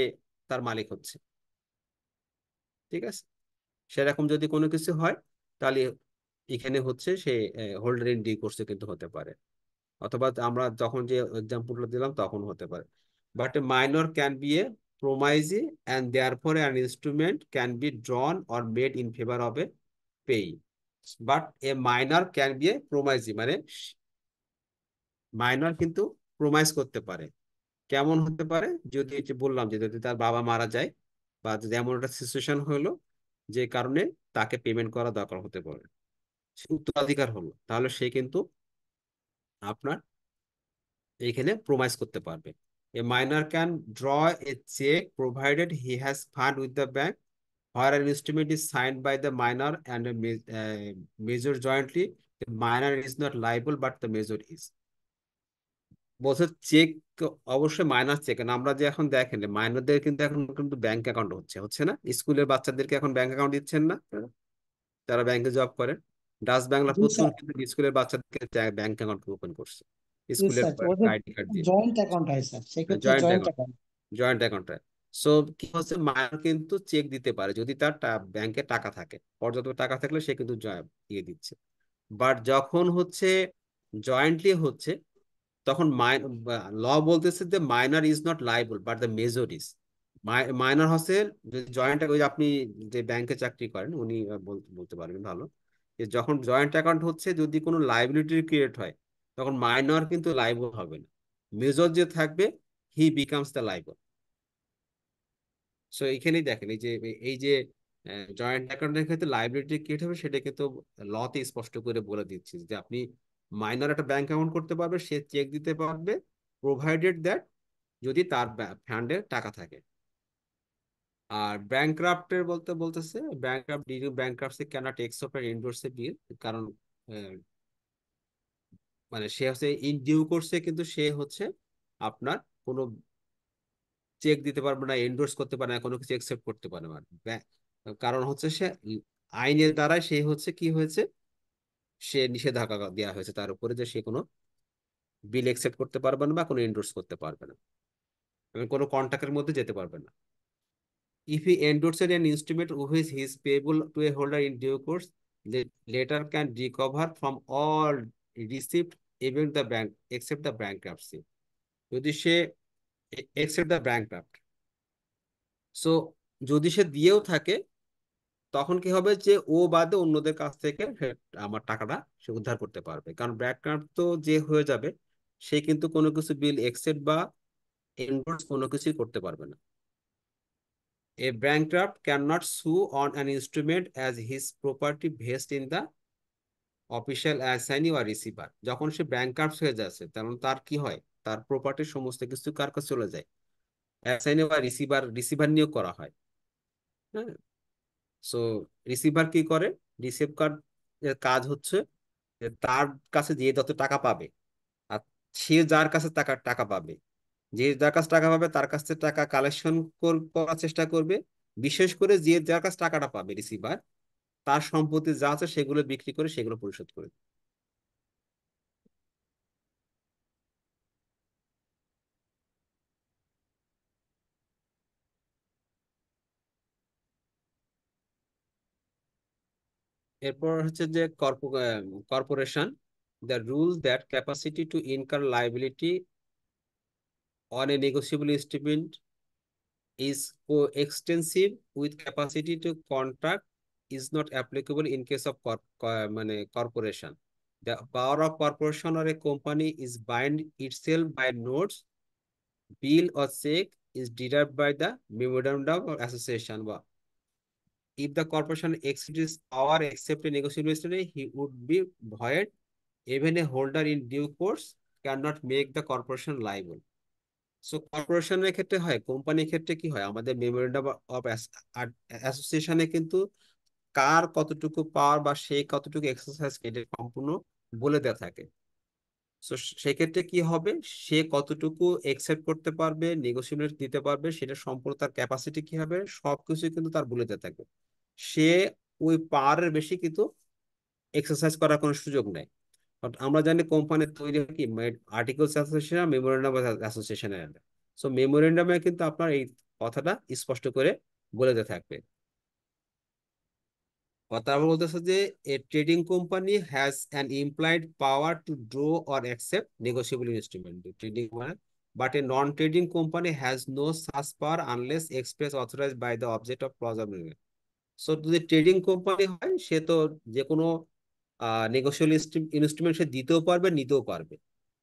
তার মালিক হচ্ছে। ঠিক আছে। সেরকম যদি কোনো কিছু হয় তাহলে এখানে হচ্ছে সে হোল্ডার ইন ডিউ কোর্সে কিন্তু হতে পারে, অথবা আমরা যখন যে এক্সাম্পলটা দিলাম তখন হতে পারে। But a minor can be a promisee and therefore an instrument can be drawn or made in favour of a payee. But a minor can be a promisee মানে মাইনর কিন্তু প্রোমাইজ করতে পারে। কেমন হতে পারে, যদি এই যে বললাম যে যদি তার বাবা মারা যায় বা যদি এমন একটা সিচুয়েশন হলো যে কারণে তাকে পেমেন্ট করা দরকার হতে পারে, সে উত্তরাধিকার হলো, তাহলে সে কিন্তু আপনার এইখানে প্রোমাইজ করতে পারবে। A minor can draw a cheque provided he has fund with the bank where an instrument is signed by the minor and a major jointly. The minor is not liable but the major is. বলছে check অবশ্যই minor check, আমরা যে এখন দেখেন মাইনরদের কিন্তু এখন কিন্তু bank account হচ্ছে না, স্কুলের বাচ্চাদেরকে এখন ব্যাংক অ্যাকাউন্ট দিচ্ছেন না যারা ব্যাংকে জব করেন। ডাচ বাংলা জি প্রথম স্যার। কিন্তু স্কুলের বাচ্চাদেরকে ব্যাংক অ্যাকাউন্ট ওপেন করছে, জি স্কুলের স্যার, ওদের আইডি কার্ড দিয়ে, জয়েন্ট অ্যাকাউন্ট হয় স্যার, সেক্ষেত্রে joint joint account, account. Joint অ্যাকাউন্টে। সো কি হচ্ছে, মায়ের কিন্তু চেক দিতে পারে যদি তার ব্যাংকে টাকা থাকে, পর্যাপ্ত টাকা থাকলে সে কিন্তু দিয়ে দিচ্ছে। বাট যখন হচ্ছে জয়েন্টলি হচ্ছে তখন ল বলতেছে যে minor is not liable but the major is. Minor হচ্ছে জয়েন্ট, ওই আপনি যে ব্যাংকে চাকরি করেন উনি বলতে পারবেন ভালো, যে যখন জয়েন্ট অ্যাকাউন্ট হচ্ছে যদি কোনো লাইবিলিটি ক্রিয়েট হয় তখন মাইনর কিন্তু লাইবল হবে না, মেজর যে থাকবে হি বিকামস দ্য লাইবল। সো এইখানেই দেখেন এই যে জয়েন্ট অ্যাকাউন্টের ক্ষেত্রে লাইবিলিটি ক্রিয়েট হবে, সেটা কিন্তু লতে স্পষ্ট করে বলে দিচ্ছি যে আপনি মাইনর একটা ব্যাংক অ্যাকাউন্ট করতে পারবে, সে চেক দিতে পারবে, প্রোভাইডেড দ্যাট যদি তার ফান্ডে টাকা থাকে। আর ব্যাংক্রাফটের বলতেছে ব্যাংক্রাফট ডিউ ব্যাংক্রাফটসি ক্যানট এক্সেপ্ট আর এন্ডোর্স এ বিল, কারণ আহ, মানে সে হচ্ছে ইন ডিউ করছে কিন্তু সে হচ্ছে আপনার কোনো চেক দিতে পারবে না, এন্ডোর্স করতে পারে না, কোনো কিছু একসেপ্ট করতে পারে না। কারণ হচ্ছে সে আইনের দ্বারা সে হচ্ছে কি হয়েছে, সে নিষেধাজ্ঞা দেওয়া হয়েছে তার উপরে যে সে কোনো বিল একসেপ্ট করতে পারবে না বা কোনো এন্ডোর্স করতে পারবে না এবং কোনো কন্ট্রাক্টের মধ্যে যেতে পারবে না। If he endorses an instrument which he is payable to a holder in due course, the latter can recover from all received even the bank except the bankruptcy. যদি সে except the bankrupt, so যদি সে দিয়েও থাকে তখন কি হবে যে ও বাদে অন্যদের কাছ থেকে আমার টাকাটা সে উদ্ধার করতে পারবে, কারণ ব্যাংকরাপ্ট তো যে হয়ে যাবে সে কিন্তু কোনো কিছু বিল একসেপ্ট বা এন্ডোর্স কোনো কিছুই করতে পারবে না। A bankrupt cannot sue on an instrument as his property vests in the official assignee or receiver. যখন সে ব্যাংকারপ্ট হয়ে যাচ্ছে তখন তার কি হয়, তার প্রপার্টির সমস্ত কিছু কার কাছে চলে যায়, অ্যাসাইনি বা রিসিভার নিয়োগ করা হয়। হ্যাঁ, সো রিসিভার কি করে, রিসিভার এর কাজ হচ্ছে যে তার কাছে যে যত টাকা পাবে আর সে যার কাছে টাকা টাকা পাবে, যে যার কাছে টাকা পাবে তার কাছ থেকে টাকা কালেকশন করার চেষ্টা করবে, বিশেষ করে যে যার কাছে টাকাটা পাবে রিসিভার তার সম্পত্তি যা আছে সেগুলো বিক্রি করে সেগুলো পরিশোধ করে। এরপর হচ্ছে যে corporation, the rule that capacity to incur liability on a negotiable instrument is co-extensive with capacity to contract is not applicable in case of মানে corporation. The power of corporation or a company is bind itself by notes, bill or check is derived by the memorandum of association. If the corporation exceeds its power except a negotiable instrument, he would be void. Even a holder in due course cannot make the corporation liable. So কর্পোরেশনের ক্ষেত্রে হয়, কোম্পানির ক্ষেত্রে কি হয়, আমাদের memorandum of অ্যাসোসিয়েশনে কিন্তু কার কতটুকু পাওয়ার বা সে কতটুকু এক্সারসাইজ এটা সম্পূর্ণ বলে দেওয়া থাকে। সো সেক্ষেত্রে কি হবে, সে কতটুকু একসেপ্ট করতে পারবে, নেগোসিয়েট দিতে পারবে, সেটা সম্পূর্ণ তার ক্যাপাসিটি কি হবে সবকিছু কিন্তু তার বলে দেওয়া থাকবে। সে ওই পাওয়ারের বেশি কিন্তু এক্সারসাইজ করার কোনো সুযোগ নেই। বাট আমরা জানি কোম্পানির তৈরি হয় কি আর্টিকেলস অ্যাসোসিয়েশন, মেমোরেন্ডাম অ্যাসোসিয়েশনের। সো মেমোরেন্ডামে কিন্তু আপনার এই কথাটা স্পষ্ট করে বলে দেওয়া থাকবে। কথা বলতেছে যে a trading company has an employed power to draw or accept negotiable instrument, trading মানে, but a non trading company has no such power unless express authorised by the object of clause of agreement. So যদি trading company হয় সে তো যে কোনো negotiable instrument সে দিতেও পারবে নিতেও পারবে,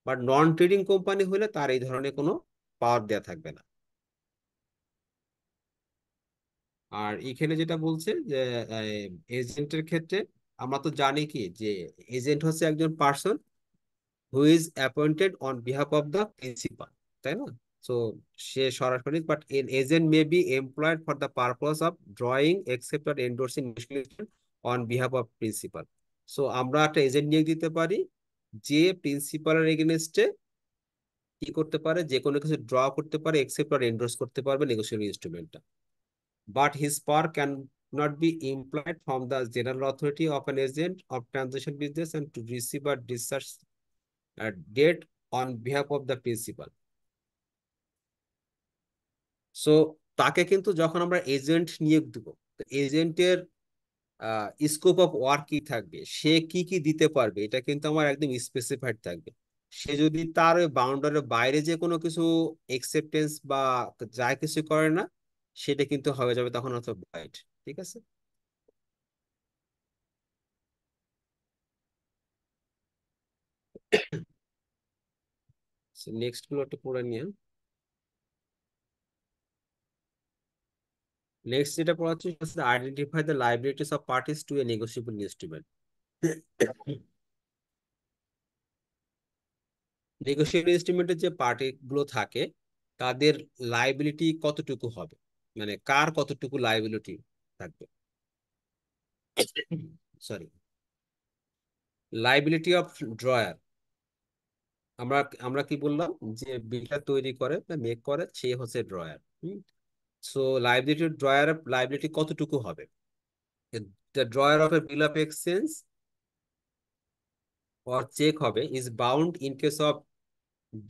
বাট নন ট্রেডিং কোম্পানি হলে তার এই ধরনের কোনো পাওয়ার দেওয়া থাকবে না। আর এখানে যেটা বলছে যে এজেন্টের ক্ষেত্রে আমরা তো জানি কি যে এজেন্ট হচ্ছে একজন person who is appointed on behalf of the principal, তাই না? সো সে সরাসরি, but N agent may be employed for the purpose of drawing except or এন্ডোর্সিং on behalf of principal. So আমরা একটা এজেন্ট নিয়োগ দিতে পারি যে প্রিন্সিপালের এগেনস্টে কি করতে পারে, যে কোনো কিছু ড্র করতে পারে, একসেপ্ট আর এন্ডোর্স করতে পারবে নেগোসিয়েবল ইনস্ট্রুমেন্টটা। But his power can not be employed from the general authority of an agent of transaction business and to receive or discharge debt on behalf of the principal. So তাকে কিন্তু যখন আমরা agent নিয়োগ দিব, এজেন্টের scope of work কি থাকবে, সে কি কি দিতে পারবে, এটা কিন্তু আমার একদম স্পেসিফাইড থাকবে। সে যদি তার ওই বাউন্ডারির বাইরে যে কোনো কিছু একসেপ্টেন্স বা যা কিছু করে না, সেটা কিন্তু হয়ে যাবে তখন হয়তো বাইট। ঠিক আছে, নেক্সট গুলো একটু পড়ে নিয়ে। নেক্সট যেটা পড়া হচ্ছে identify the liabilities of parties to a negotiable instrument. Negotiable ইনস্ট্রুমেন্টের যে পার্টি গুলো থাকে তাদের লাইবিলিটি কতটুকু হবে, মানে কার কতটুকু লাইবিলিটি থাকবে। Sorry, liability of drawer. আমরা আমরা কি বললাম, যে বিলটা তৈরি করে বা মেক করে সে হচ্ছে drawer. So liability drawer liability কতটুকু হবে। The drawer of a bill of exchange or check হবে is bound in case of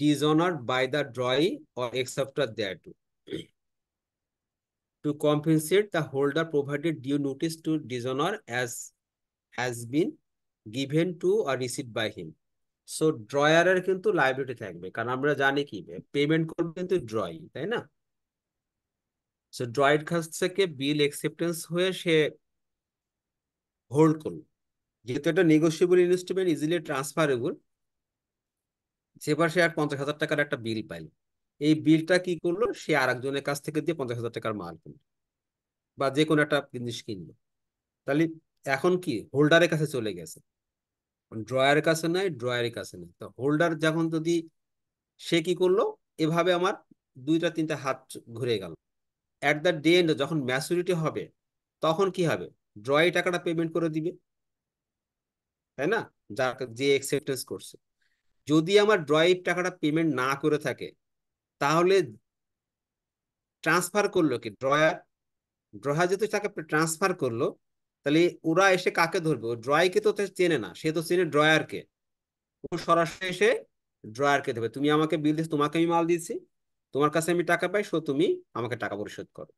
dishonor by the drawee or acceptor thereto to compensate the holder provided due notice to dishonor as has been given to or received by him. So ড্রয়ারের কিন্তু liability থাকবে, কারণ আমরা জানি কি payment করবে কিন্তু ড্রয়ি, তাই না। সো ড্রয়ের কাছ থেকে বিল অ্যাকসেপ্টেন্স হয়ে সে হোল্ড করলো, যেহেতু এটা নেগোশিয়েবল ইনস্ট্রুমেন্ট ইজিলি ট্রান্সফারেবল, সেবার সে আর 50,000 টাকার একটা বিল পাইল। এই বিলটা কি করলো, সে আর একজনের কাছ থেকে দিয়ে 50,000 টাকার মাল কিনলো বা যে কোনো একটা জিনিস কিনলো। তাহলে এখন কি হোল্ডারের কাছে চলে গেছে, ড্রয়ারের কাছে নাই, ড্রয়ারের কাছে নেই। তো হোল্ডার যখন যদি সে কি করলো, এভাবে আমার দুইটা তিনটা হাত ঘুরে গেল। অ্যাট দ্য ডে এন্ড যখন ম্যাচুরিটি হবে তখন কি হবে, ড্রয় টাকাটা পেমেন্ট করে দিবে, তাই না, যার যে অ্যাকসেপ্টেন্স করছে। যদি আমার ড্রয় টাকাটা পেমেন্ট না করে থাকে তাহলে ট্রান্সফার করলো কি ড্রয়ার, ড্রয়ার যেহেতু তাকে ট্রান্সফার করলো, তাহলে ওরা এসে কাকে ধরবে, ও ড্রয়কে তো চেনে না, সে তো চেনে ড্রয়ারকে। ও সরাসরি এসে ড্রয়ারকে দেবে, তুমি আমাকে বিল দিচ্ছ, তোমাকে আমি মাল দিচ্ছি, তোমার কাছে আমি টাকা পাই, সো তুমি আমাকে টাকা পরিশোধ করো,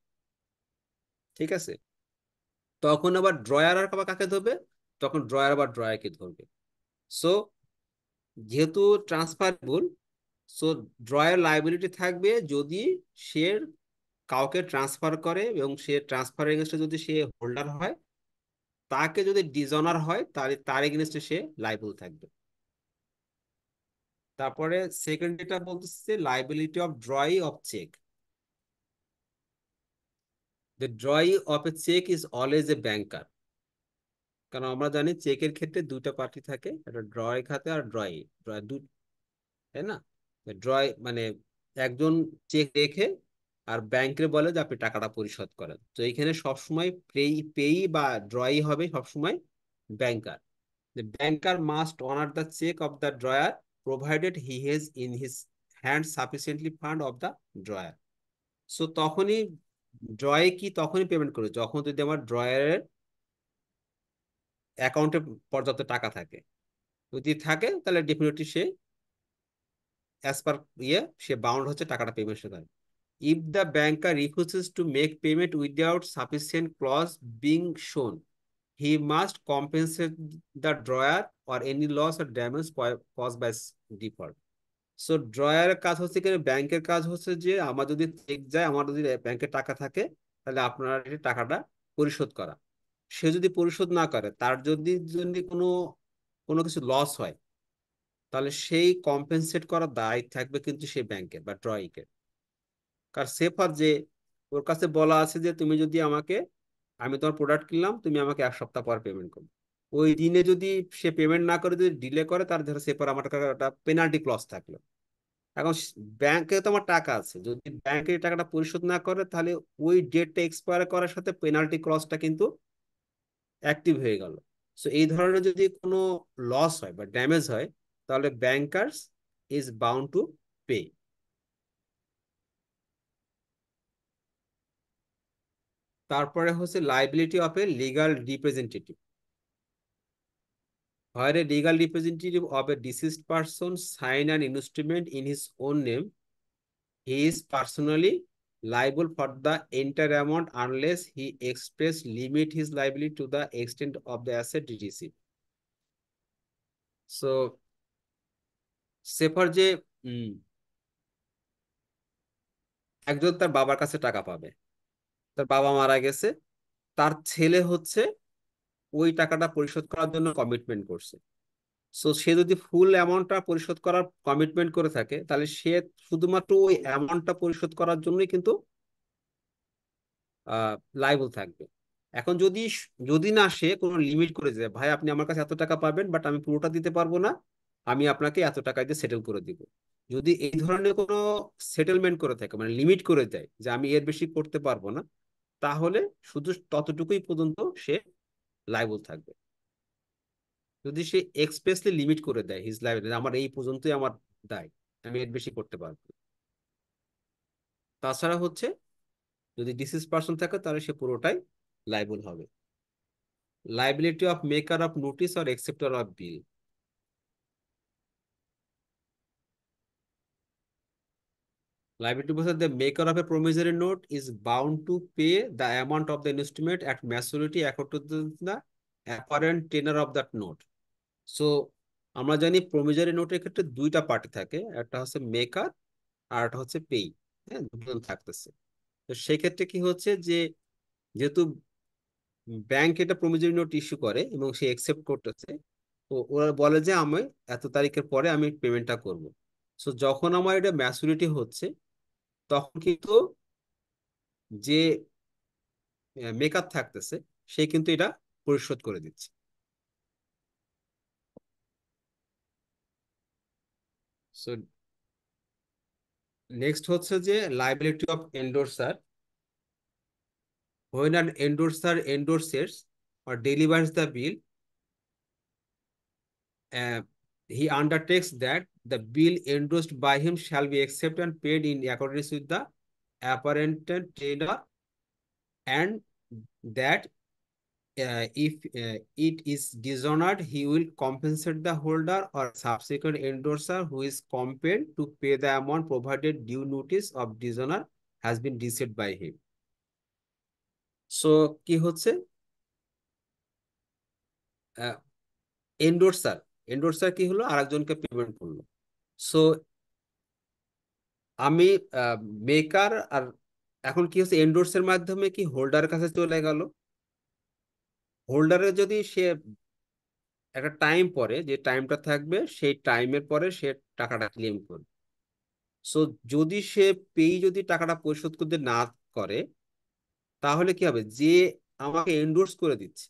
ঠিক আছে। তখন আবার ড্রয়ার আর কাকে ধরবে, তখন ড্রয়ার আবার ড্রয়ারকে ধরবে। সো যেহেতু ট্রান্সফারেবল, সো ড্রয়ার লাইবিলিটি থাকবে যদি সে কাউকে ট্রান্সফার করে এবং সে ট্রান্সফার এগেনস্টে যদি সে হোল্ডার হয়, তাকে যদি ডিসঅনার হয় তাহলে তার এগেনস্টে সে লাইবল থাকবে। তারপরে সেকেন্ড যেটা বলতেছে liability of drawee of cheque. The drawee of a cheque is always a banker. কারণ আমরা জানি চেকের ক্ষেত্রে দুইটা পার্টি থাকে, একটা ড্রয় খাতে আর ড্রয়ি, ড্রয় দু, তাই না। ড্রয় মানে একজন চেক রেখে আর ব্যাংকে বলে যে আপনি টাকাটা পরিশোধ করেন, তো এইখানে সবসময় পেই বা ড্রয়ি হবে সবসময় ব্যাংকার। The banker must honor the check of the drawer provided he has in his hand sufficiently fund of the drawer. So তখনই ড্রয়ে কি তখনই পেমেন্ট করে যখন যদি আমার ড্রয়ারের অ্যাকাউন্টে পর্যাপ্ত টাকা থাকে, যদি থাকে তাহলে ডেফিনেটলি সে অ্যাজ পার সে বাউন্ড হচ্ছে টাকাটা পেমেন্ট করতে। If the banker refuses to make payment without sufficient clause being shown, he must compensate the drawer or any loss or damage caused by default. So ড্রয়ারের কাজ হচ্ছে কি, ব্যাংকের কাজ হচ্ছে যে আমার যদি চেক যায়, আমার যদি ব্যাংকে টাকা থাকে, তাহলে আপনার এই টাকাটা পরিশোধ করা। সে যদি পরিশোধ না করে, তার যদি যদি কোনো কোনো কিছু লস হয়, তাহলে সেই কম্পেনসেট করার দায় থাকবে কিন্তু সেই ব্যাংকের বা ড্রয়িংয়ের। কারণ সেফার যে ওর কাছে বলা আছে যে তুমি যদি আমাকে, আমি তোমার প্রোডাক্ট কিনলাম, তুমি আমাকে 1 সপ্তাহ পর পেমেন্ট করবে। ওই দিনে যদি সে পেমেন্ট না করে যদি ডিলে করে, তার ধরো সেফার আমার একটা পেনাল্টি ক্লজ থাকলো। এখন ব্যাংকে তো আমার টাকা আছে, যদি ব্যাংকে টাকাটা পরিশোধ না করে তাহলে ওই ডেটটা এক্সপায়ার করার সাথে পেনাল্টি ক্লজটা কিন্তু অ্যাক্টিভ হয়ে গেল। সো এই ধরনের যদি কোনো লস হয় বা ড্যামেজ হয়, তাহলে bankers is bound to pay. তারপরে হচ্ছে liability of a legal representative. Where a legal representative of a deceased person sign an instrument in his own name, he is personally liable for the entire amount unless he express limit his liability to the extent of the asset received. So, সেফার যে একজন তার বাবার কাছে টাকা পাবে, তার বাবা মারা গেছে, তার ছেলে হচ্ছে ওই টাকাটা পরিশোধ করার জন্য কমিটমেন্ট করছে। সো সে যদি ফুল অ্যামাউন্টটা পরিশোধ করার কমিটমেন্ট করে থাকে, তাহলে সে শুধুমাত্র ওই অ্যামাউন্টটা পরিশোধ করার জন্যই কিন্তু লাইবল থাকবে। এখন যদি যদি না সে কোনো লিমিট করে দেয়, ভাই আপনি আমার কাছে এত টাকা পাবেন বাট আমি পুরোটা দিতে পারবো না, আমি আপনাকে এত টাকা দিয়ে সেটেল করে দিব, যদি এই ধরনের কোনো সেটেলমেন্ট করে থাকে, মানে লিমিট করে দেয় যে আমি এর বেশি করতে পারবো না, তাহলে শুধু ততটুকুই পর্যন্ত সে লাইবল থাকবে। যদি সে এক্সপ্রেসলি লিমিট করে দেয় হিজ লাইবিলিটি, আমার এই পর্যন্তই আমার দায়, আমি এর বেশি করতে পারবো না। তাছাড়া হচ্ছে যদি ডিসিজ পার্সন থাকে তাহলে সে পুরোটাই লাইবল হবে। Liability of maker of notice or acceptor of bill. Liability was the maker of a promissory note is bound to pay the amount of the instrument at maturity according to the apparent tenor of that note. So আমরা জানি প্রমিসারি নোটের ক্ষেত্রে দুইটা party থাকে, একটা হচ্ছে maker আর একটা হচ্ছে পেই। হ্যাঁ, দুজন থাকতেছে। তো সেক্ষেত্রে কি হচ্ছে যে যেহেতু ব্যাংক এটা প্রমিসারি নোট ইস্যু করে এবং সে একসেপ্ট করতেছে, তো ওরা বলে যে আমি এত তারিখের পরে আমি পেমেন্টটা করব। সো যখন আমার এটা ম্যাচুরিটি হচ্ছে তখন কিন্তু যে মেকআপ থাকতেছে সে কিন্তু এটা পরিশোধ করে দিচ্ছে। সো নেক্সট হচ্ছে যে liability of endorser. when an endorser endorses or delivers the bill, he undertakes that the bill endorsed by him shall be accepted and paid in accordance with the apparent tenor, and that if it is dishonored, he will compensate the holder or subsequent endorser who is compelled to pay the amount provided due notice of dishonor has been received by him. So কি হচ্ছে, এন্ডোর্সার এন্ডোর্সার কি হলো, আরেকজনকে payment করলো। So আমি maker আর এখন কি হচ্ছে, এন্ডোর্সের মাধ্যমে কি হোল্ডারের কাছে চলে গেল। হোল্ডারের যদি সে একটা টাইম পরে, যে টাইমটা থাকবে সেই টাইমের পরে সে টাকাটা ক্লেম করবে। সো যদি সে পেই যদি টাকাটা পরিশোধ করতে না করে, তাহলে কি হবে, যে আমাকে এন্ডোর্স করে দিচ্ছে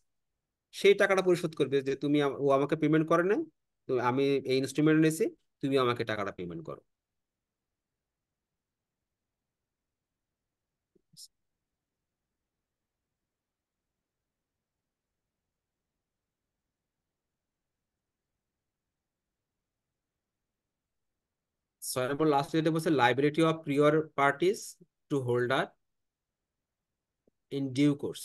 সেই টাকাটা পরিশোধ করবে, যে তুমি ও আমাকে পেমেন্ট করে নাই, তো আমি এই ইনস্ট্রুমেন্ট নিয়েছি, তুমি আমাকে টাকাটা পেমেন্ট করো। ছয় নম্বর লাস্ট যেটা বলছে liability of prior parties two holder in due course.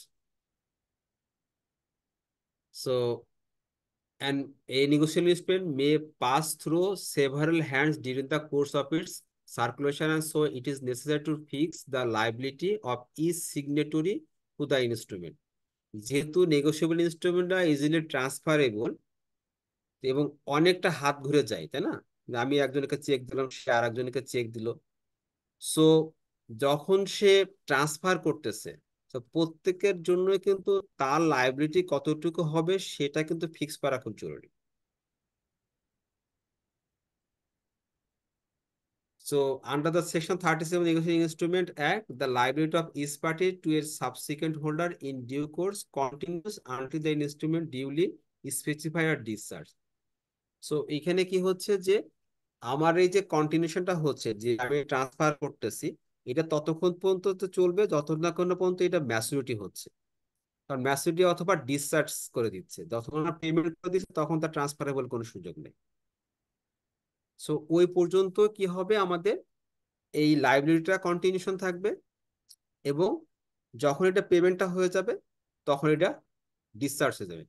So, and a negotiable instrument may pass through several hands during the course of its circulation, and so it is necessary to fix the liability of each signatory to the instrument. যেহেতু negotiable ইনস্ট্রুমেন্টটা easily transferable এবং অনেকটা হাত ঘুরে যায়, তাই না, আমি একজনকে চেক দিলাম, সে আর একজনকে চেক দিল। সো যখন সে ট্রান্সফার করতেছে, তো প্রত্যেকের জন্য কিন্তু তার লাইবিলিটি কতটুকু হবে সেটা কিন্তু ফিক্স করা খুব জরুরি। So under the section 37 Negotiating Instrument Act, the liability of each party to a subsequent holder in due course continues until the instrument duly specified or discharged. So এখানে কি হচ্ছে যে আমার এই যে কন্টিনিউশনটা হচ্ছে, যে আমি ট্রান্সফার করতেছি, এটা ততক্ষণ পর্যন্ত তো চলবে যতক্ষণ না পর্যন্ত এটা ম্যাচুরিটি হচ্ছে। কারণ ম্যাচুরিটি অথবা ডিসচার্জ করে দিচ্ছে, যতক্ষণ না পেমেন্ট করে দিচ্ছে তখন তার ট্রান্সফারেবল কোনো সুযোগ নেই। সো ওই পর্যন্ত কি হবে, আমাদের এই লাইবিলিটিটা কন্টিনিউশন থাকবে, এবং যখন এটা পেমেন্টটা হয়ে যাবে তখন এটা ডিসচার্জ হয়ে যাবে।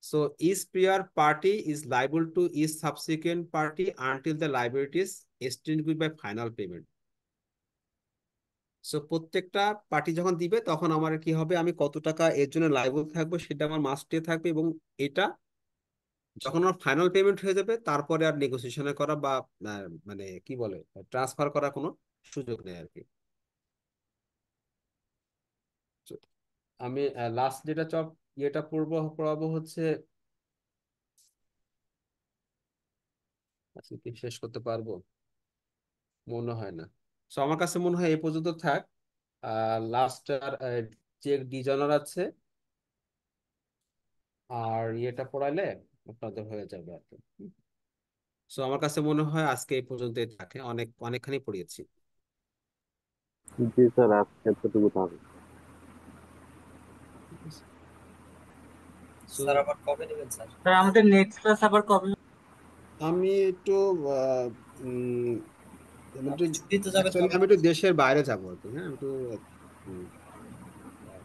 So each prior party is liable to each subsequent party until the liability is extinguished by final payment. So প্রত্যেকটা পার্টি যখন দিবে তখন আমার কি হবে, আমি কত টাকা এর জন্য লাইবল থাকবো সেটা আমার মাস্টে থাকবে, এবং এটা যখন আমার ফাইনাল পেমেন্ট হয়ে যাবে তারপরে আর নেগোসিয়েশনে করা বা মানে কি বলে ট্রান্সফার করার কোনো সুযোগ নেই আর কি। তো আমি লাস্ট যেটা ইয়েটা পড়াবো হচ্ছে, আজকে কি শেষ করতে পারবো মনে হয় না। সো আমার কাছে মনে হয় এই পর্যন্ত থাক। লাস্ট আর চেক ডিজাইনার আছে, আর ইয়েটা পড়াইলে আপনাদের হয়ে যাবে আর কি। সো আমার কাছে মনে হয় আজকে এই পর্যন্তই থাকে, অনেকখানি পড়িয়েছি। জি স্যার, আজকে এতটুকু থাকবে। সো স্যার আবার কবে নেবেন স্যার? স্যার আমাদের নেক্সট ক্লাস আবার কবে? আমি একটু আহ, উম, আমি একটু আপনি ছুটি তো যাবেন অ্যাকচুয়ালি কবে? আমি একটু দেশের বাইরে যাবো আর কি। হ্যাঁ, আমি একটু উম,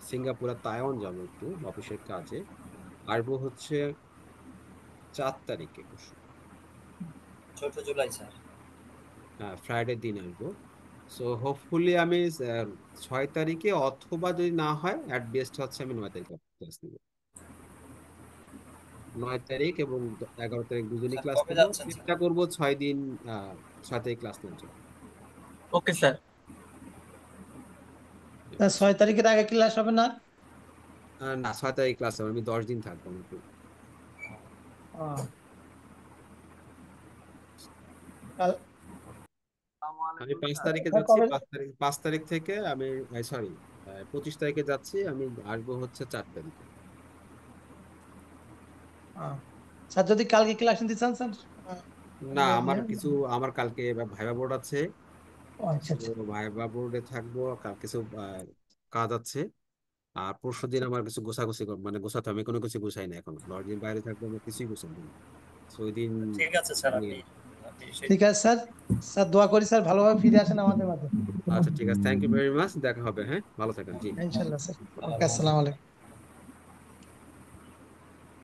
সিঙ্গাপুর আর তাইওয়ান যাবো একটু অফিসের কাজে। আসবো হচ্ছে 4 তারিখে, 4 জুলাই স্যার। ফ্রাইডে দিন আসবো। সো হোপফুলি আমি 6 তারিখে, অথবা যদি না হয় অ্যাট বেস্ট হচ্ছে আমি 9 তারিখে ক্লাস নিব। 9 তারিখ এবং 11 তারিখ দুজনই স্যার ক্লাস কবে নেবো, যাচ্ছেন স্যার? চেষ্টা করবো 6 দিন 6 তারিখ ক্লাস নেওয়ার জন্য। Okay sir. তা 6 তারিখের আগে ক্লাস হবে না? না, 6 তারিখ ক্লাস হবে, আমি 10 দিন থাকবো নাকি। আহ, কাল আমি 5 তারিখে স্যার যাচ্ছি, কবে? 5 তারিখ থেকে আমি, সরি, 25 তারিখে যাচ্ছি, আমি আসবো হচ্ছে 4 তারিখে। আহ, স্যার যদি কালকে ক্লাস নিতে চান স্যার না, নিয়ে- আমার কালকে ভাইবা বোর্ড আছে। ও, আচ্ছা আচ্ছা তো ভাইবা বোর্ডে থাকবো, কিছু কাজ আছে। আর পরশু দিন আমার কিছু গোছাগুছি মানে গোছাতে হবে, আমি কোনো কিছু গোছাই না এখন, 10 দিন বাইরে থাকবো, আমি কিছুই গোছাবো না। তো ওই দিন ঠিক আছে স্যার, আমি, আপনি ঠিক আছে স্যার। স্যার দোয়া করি স্যার ভালোভাবে ফিরে আসেন আমাদের মাঝে। আচ্ছা ঠিক আছে, থ্যাংক ইউ ভেরি মাচ, দেখা হবে। হ্যাঁ, ভালো থাকেন, জি। ইনশাল্লাহ স্যার। ওকে, আল্লাহ আসসালামু আলাইকুম।